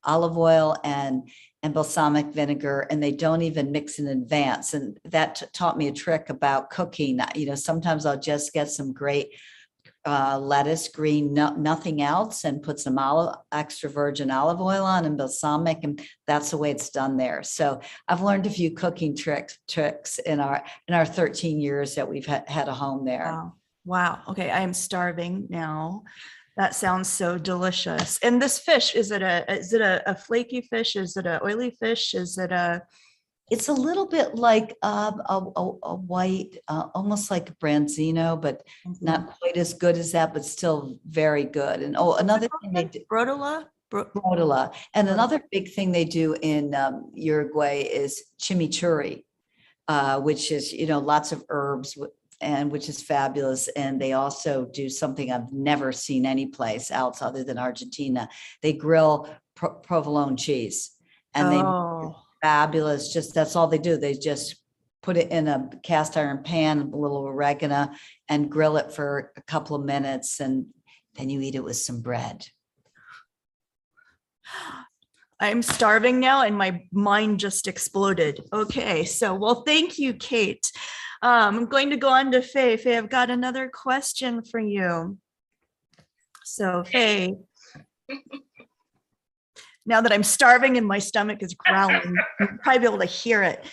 olive oil and balsamic vinegar, and they don't even mix in advance. And that taught me a trick about cooking. Sometimes I'll just get some great lettuce, green, nothing else, and put some extra virgin olive oil on and balsamic, and that's the way it's done there. So I've learned a few cooking tricks in our 13 years that we've had a home there. Wow. Okay, I am starving now. That sounds so delicious. And this fish, is it a flaky fish? Is it an oily fish? It's a little bit like a white, almost like branzino, but not quite as good as that, but still very good. And another thing they do, brotola. And another big thing they do in Uruguay is chimichurri, which is lots of herbs and which is fabulous. And they also do something I've never seen anyplace else other than Argentina. They grill provolone cheese, and they fabulous. Just that's all they do. They just put it in a cast iron pan, a little oregano, and grill it for a couple of minutes, and then you eat it with some bread. I'm starving now and my mind just exploded. Okay, so well, thank you, Kate. I'm going to go on to Faye. Faye, I've got another question for you. So Faye, now that I'm starving and my stomach is growling, you'll probably be able to hear it.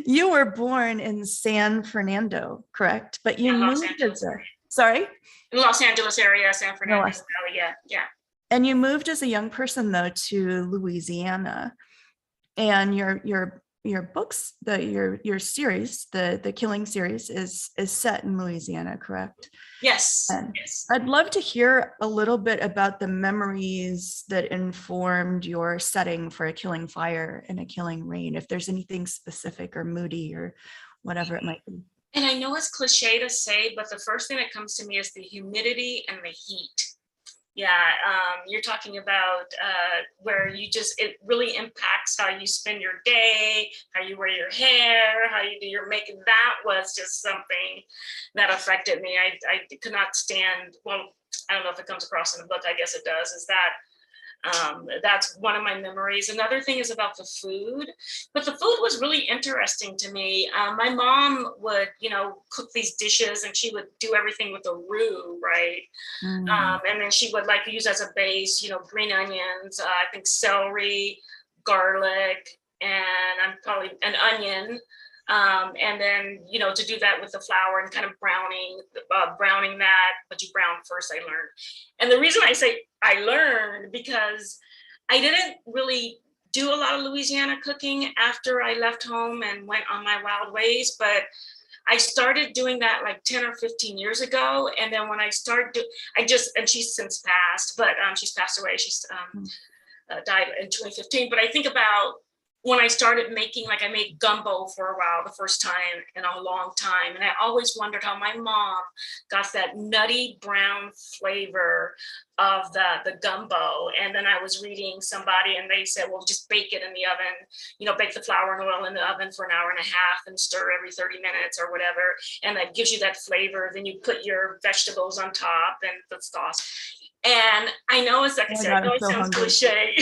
You were born in San Fernando, correct? But you moved as a, sorry? In Los Angeles area, San Fernando Valley, yeah. And you moved as a young person though to Louisiana, and your books, your series, the Killing series is set in Louisiana, correct? Yes. Yes. I'd love to hear a little bit about the memories that informed your setting for A Killing Fire and A Killing Rain, if there's anything specific or moody or whatever it might be. And I know it's cliche to say, but the first thing that comes to me is the humidity and the heat. Yeah, you're talking about where it really impacts how you spend your day, how you wear your hair, how you do your makeup. That was just something that affected me. I could not stand, well, I don't know if it comes across in the book, I guess it does, is that that's one of my memories. Another thing is about the food, but the food was really interesting to me. My mom would, cook these dishes, and she would do everything with a roux, right? And then she would use as a base, green onions, I think celery, garlic, and I'm probably an onion. And then, to do that with the flour and kind of browning that, but you brown first, I learned. And the reason I say I learned, because I didn't really do a lot of Louisiana cooking after I left home and went on my wild ways, but I started doing that 10 or 15 years ago. And then when I started, and she's since passed, but she's passed away. She's died in 2015. But I think about when I started making, I made gumbo for a while, the first time in a long time. And I always wondered how my mom got that nutty brown flavor of the gumbo. And then I was reading somebody and they said, well, just bake it in the oven, bake the flour and oil in the oven for an hour and a half and stir every 30 minutes or whatever. And that gives you that flavor. Then you put your vegetables on top and the sauce. And I know it's like I said, I know it sounds cliche.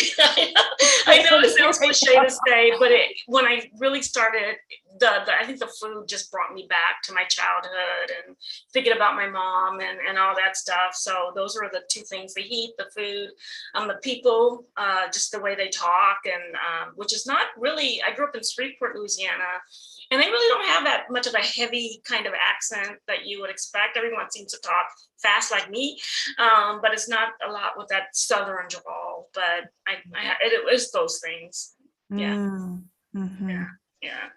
I know it sounds cliche to say, but when I really started, I think the food just brought me back to my childhood and thinking about my mom and all that stuff. So those were the two things: the heat, the food, the people, just the way they talk, and which is not really. I grew up in Shreveport, Louisiana. And they really don't have that much of a heavy kind of accent that you would expect. Everyone seems to talk fast like me, but it's not a lot with that Southern drawl. But it was those things. Yeah. Mm-hmm. Yeah.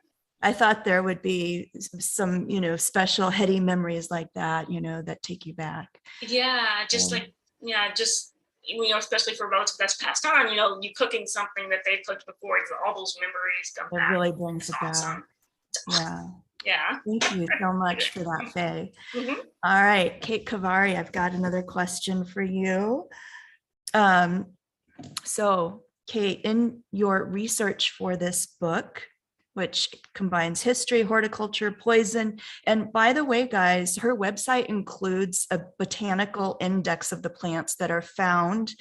I thought there would be some, special heady memories like that, that take you back. Yeah, just especially for relatives that's passed on, you cooking something that they've cooked before, all those memories come back. It really brings it back. Yeah. Thank you so much for that, Faye. Mm-hmm. All right, Kate Khavari, I've got another question for you. So Kate, in your research for this book, which combines history, horticulture, poison, and by the way, guys, her website includes a botanical index of the plants that are found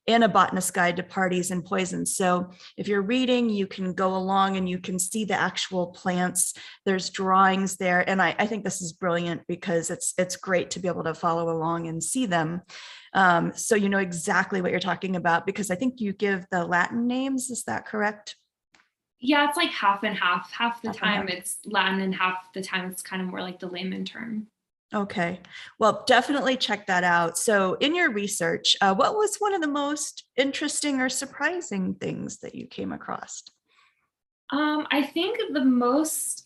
in A Botanist's Guide to Parties and Poisons. So if you're reading, you can go along and you can see the actual plants. There's drawings there. And I think this is brilliant because it's great to be able to follow along and see them. So you know exactly what you're talking about, because I think you give the Latin names. Is that correct? Yeah, it's half and half. Half the time it's Latin and half the time it's kind of more like the layman term. Okay, well, definitely check that out. So in your research, what was one of the most interesting or surprising things that you came across? I think the most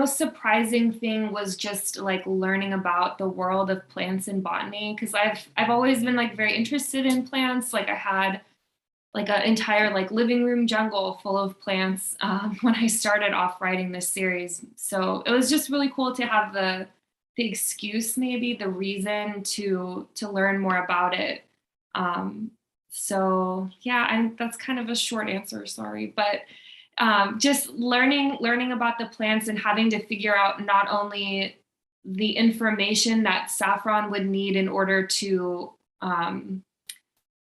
surprising thing was just learning about the world of plants and botany, because I've always been very interested in plants. I had like an entire like living room jungle full of plants when I started off writing this series. So it was just really cool to have the excuse, maybe the reason to learn more about it. So yeah, that's kind of a short answer, sorry, but just learning about the plants and having to figure out not only the information that Saffron would need in order to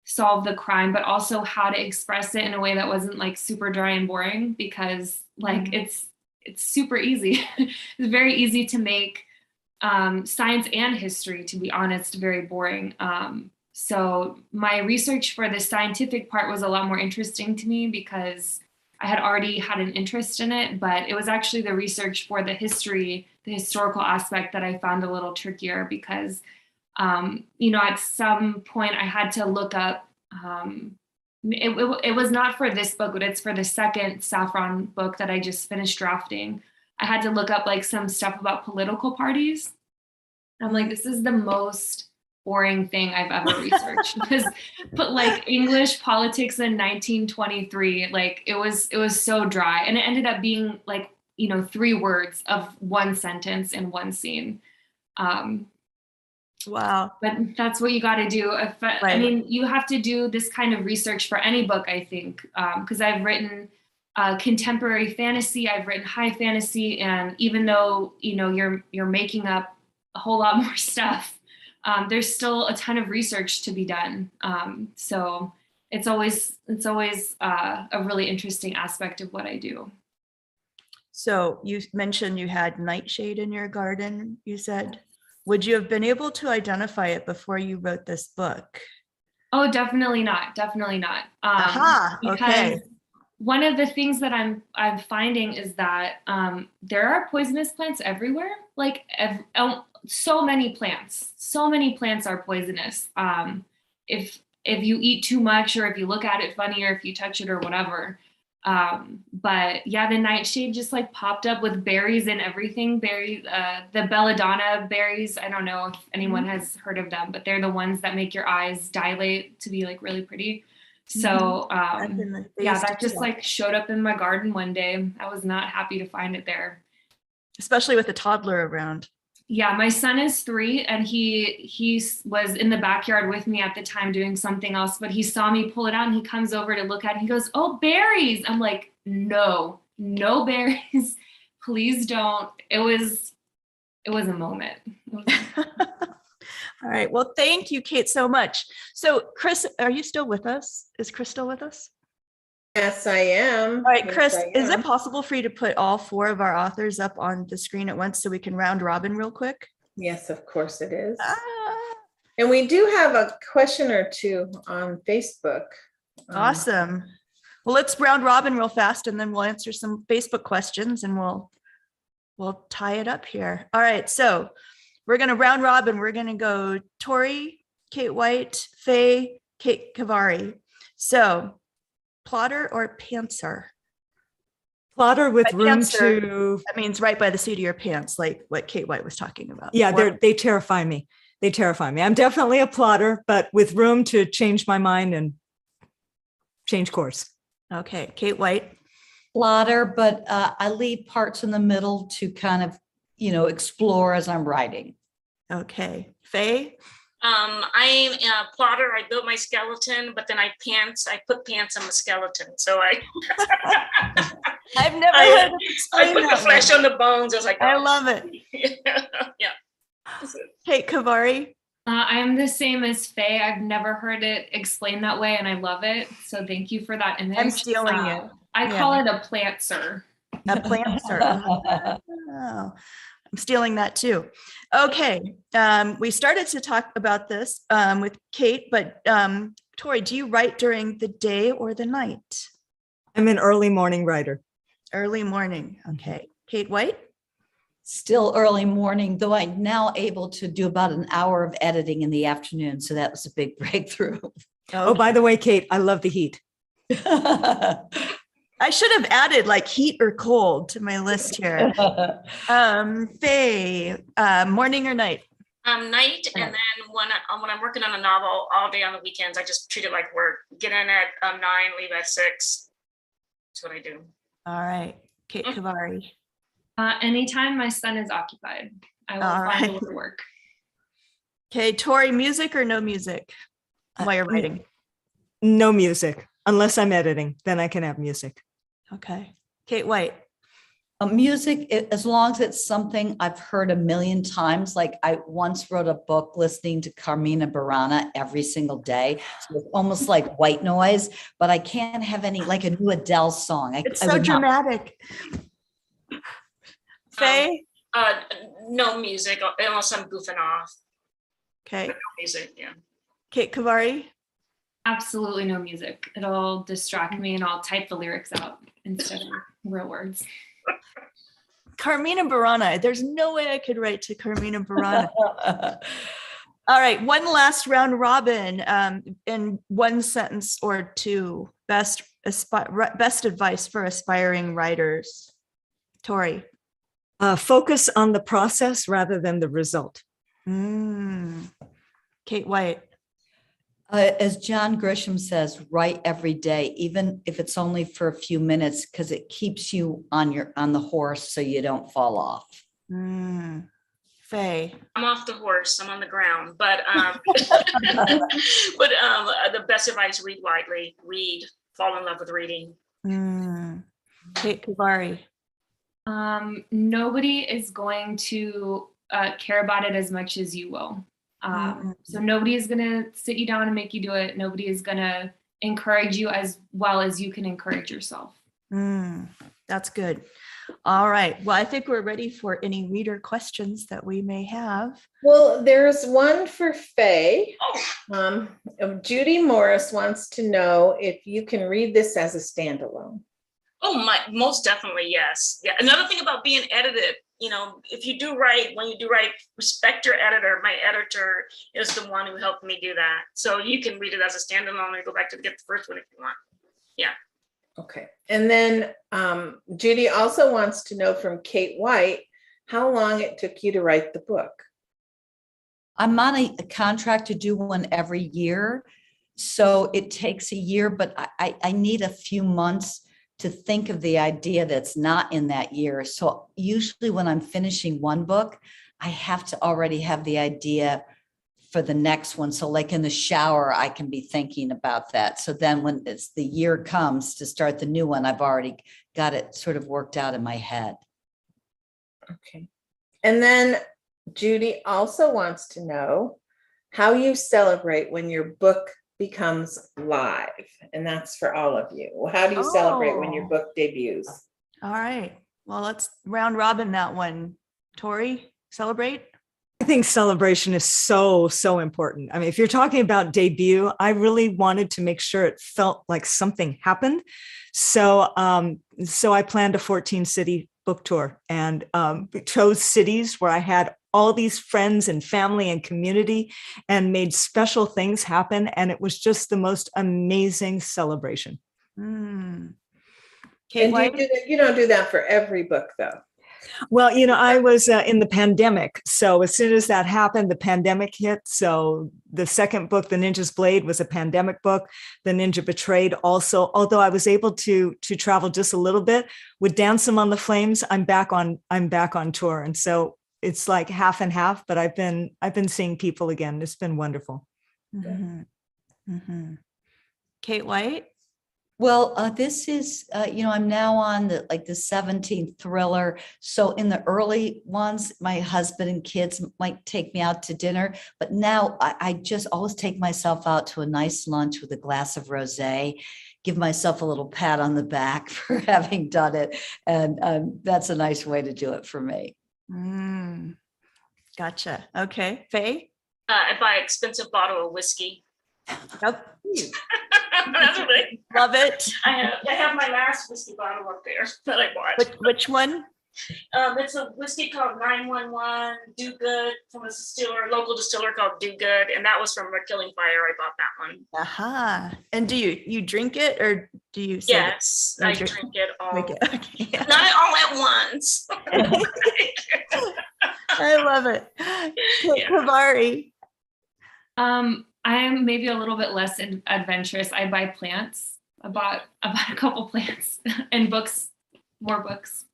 solve the crime, but also how to express it in a way that wasn't like super dry and boring, because like it's super easy. It's very easy to make science and history, to be honest, very boring. So my research for the scientific part was a lot more interesting to me because I had already had an interest in it, but it was actually the research for the historical aspect that I found a little trickier because, you know, at some point I had to look up, it was not for this book, but it's for the second Saffron book that I just finished drafting. I had to look up like some stuff about political parties. I'm like, this is the most boring thing I've ever researched because, but like English politics in 1923, like it was so dry, and it ended up being like, you know, 3 words of one sentence in one scene. Wow. But that's what you got to do. I mean, you have to do this kind of research for any book, I think, because I've written contemporary fantasy, I've written high fantasy, and even though, you know, you're making up a whole lot more stuff, there's still a ton of research to be done. So it's always a really interesting aspect of what I do. So you mentioned you had nightshade in your garden, you said. Would you have been able to identify it before you wrote this book? Oh, definitely not. Definitely not. Okay. One of the things that I'm finding is that there are poisonous plants everywhere. Like so many plants are poisonous. If you eat too much, or if you look at it funny, or if you touch it or whatever. But yeah, the nightshade just like popped up with berries and everything. Berries, the belladonna berries. I don't know if anyone has heard of them, but they're the ones that make your eyes dilate to be like really pretty. So yeah, that just like showed up in my garden one day. I was not happy to find it there. Especially with a toddler around. Yeah, my son is 3 and he was in the backyard with me at the time doing something else, but he saw me pull it out and he comes over to look at it. He goes, "Oh, berries." I'm like, no berries. Please don't. It was a moment. All right. Well, thank you, Kate, so much. So Chris, are you still with us? Is Chris still with us? Yes, I am. All right, Chris, is it possible for you to put all 4 of our authors up on the screen at once so we can round robin real quick? Yes, of course it is. And we do have a question or 2 on Facebook. Awesome. Well, let's round robin real fast and then we'll answer some Facebook questions and we'll tie it up here. All right, so we're going to round robin. We're going to go Tori, Kate White, Faye, Kate Khavari. So plotter or pantser? Plotter with room pantser, to. That means right by the seat of your pants, like what Kate White was talking about. Yeah, they terrify me. They terrify me. I'm definitely a plotter, but with room to change my mind and change course. Okay, Kate White. Plotter, but I leave parts in the middle to kind of, you know, explore as I'm writing. Okay, Faye. I'm a plotter. I built my skeleton, but then I put pants on the skeleton. So I've never heard it I put the flesh on the bones. I was like, oh. I love it. Yeah. Kate Kavari. I'm the same as Faye. I've never heard it explained that way, and I love it. So thank you for that image. I'm stealing it. I call it a plantser. A plantser. Oh, I'm stealing that too. Okay, we started to talk about this with Kate, but Tori, do you write during the day or the night? I'm an early morning writer. Early morning. Okay. Kate White? Still early morning, though I'm now able to do about an hour of editing in the afternoon. So that was a big breakthrough. Oh, by the way, Kate, I love the heat. I should have added like heat or cold to my list here. Faye, morning or night? Night, and then when I'm working on a novel all day on the weekends, I just treat it like work. Get in at 9, leave at 6. That's what I do. All right. Kate Kavari. Anytime my son is occupied, I will All find a right. way to work. Okay, Tori, music or no music while you're writing? No music, unless I'm editing, then I can have music. Okay. Kate White. Music, as long as it's something I've heard a million times. Like I once wrote a book listening to Carmina Burana every single day. So it's almost like white noise, but I can't have any, like a new Adele song. It's I so would not. dramatic. Faye? No music unless I'm goofing off. Okay. No music, yeah. Kate Kavari. Absolutely no music. It'll distract me and I'll type the lyrics out instead of real words. Carmina Burana. There's no way I could write to Carmina Burana. All right, one last round robin in one sentence or two. Best advice for aspiring writers. Tori. Focus on the process rather than the result. Kate White. As John Grisham says, write every day, even if it's only for a few minutes, because it keeps you on the horse so you don't fall off. Faye. I'm off the horse. I'm on the ground, but the best advice: read widely, read, fall in love with reading. Kate Kavari. Nobody is going to care about it as much as you will. So nobody is going to sit you down and make you do it. Nobody is going to encourage you as well as you can encourage yourself. That's good. All right. Well, I think we're ready for any reader questions that we may have. Well, there's one for Faye. Judy Morris wants to know if you can read this as a standalone. Oh, most definitely, yes. Yeah. Another thing about being edited, if you do write, when you do write, respect your editor. My editor is the one who helped me do that. So you can read it as a standalone or go back to get the first one if you want. Yeah. Okay. And then Judy also wants to know from Kate White how long it took you to write the book. I'm on a contract to do one every year. So it takes a year, but I need a few months to think of the idea that's not in that year. So usually when I'm finishing one book, I have to already have the idea for the next one. So like in the shower, I can be thinking about that. So then when the year comes to start the new one, I've already got it sort of worked out in my head. Okay. And then Judy also wants to know how you celebrate when your book becomes live, and that's for all of you. How do you celebrate when your book debuts? All right. Well, let's round robin that one. Tori, celebrate? I think celebration is so important. I mean, if you're talking about debut, I really wanted to make sure it felt like something happened. So I planned a 14-city book tour and chose cities where I had all these friends and family and community and made special things happen. And it was just the most amazing celebration. And you don't do that for every book though. Well, I was in the pandemic. So as soon as that happened, the pandemic hit. So the second book, The Ninja's Blade, was a pandemic book. The Ninja Betrayed also, although I was able to travel just a little bit with Dancing on the Flames, I'm back on tour. And so it's like half and half, but I've been seeing people again. It's been wonderful. Kate White. Well, this is, I'm now on the 17th thriller. So in the early ones, my husband and kids might take me out to dinner, but now I just always take myself out to a nice lunch with a glass of rosé, give myself a little pat on the back for having done it. And that's a nice way to do it for me. Gotcha. Okay. Faye? I buy an expensive bottle of whiskey. Yep. That's what Love it. I have my last whiskey bottle up there that I bought. Which one? It's a whiskey called 911 Do Good from a local distiller called Do Good, and that was from a Killing Fire. I bought that one. Aha. And do you drink it or do you? Yes, I drink it all. Drink it. Okay. Not all at once. I love it. Kate Kavari. I am maybe a little bit less adventurous. I buy plants. I bought a couple plants and books, more books.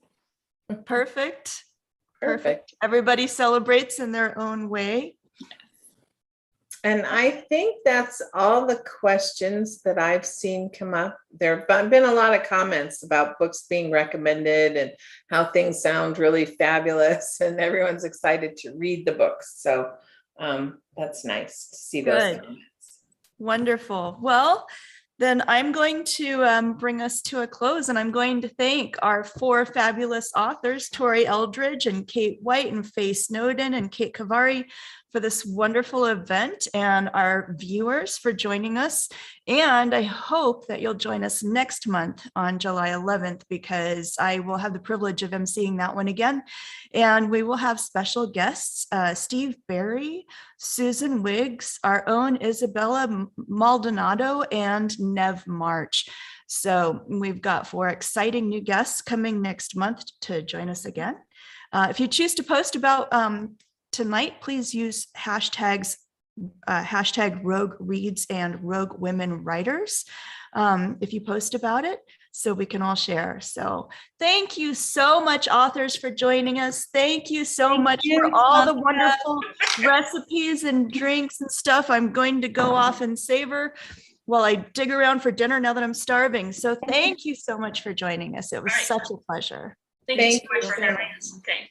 Perfect. Perfect. Everybody celebrates in their own way. And I think that's all the questions that I've seen come up. There have been a lot of comments about books being recommended and how things sound really fabulous and everyone's excited to read the books. So that's nice to see those Good. comments. Wonderful. Well, then I'm going to bring us to a close, and I'm going to thank our 4 fabulous authors, Tori Eldridge and Kate White and Faye Snowden and Kate Khavari, for this wonderful event, and our viewers for joining us. And I hope that you'll join us next month on July 11th, because I will have the privilege of emceeing that one again. And we will have special guests, Steve Barry, Susan Wiggs, our own Isabella Maldonado, and Nev March. So we've got 4 exciting new guests coming next month to join us again. If you choose to post about tonight, please use hashtags hashtag Rogue Reads and Rogue Women Writers if you post about it, so we can all share. So thank you so much, authors, for joining us. Thank you so much for all the wonderful recipes and drinks and stuff I'm going to go off and savor while I dig around for dinner now that I'm starving. So thank you so much for joining us. It was such a pleasure. Thank you so much for having us. Okay.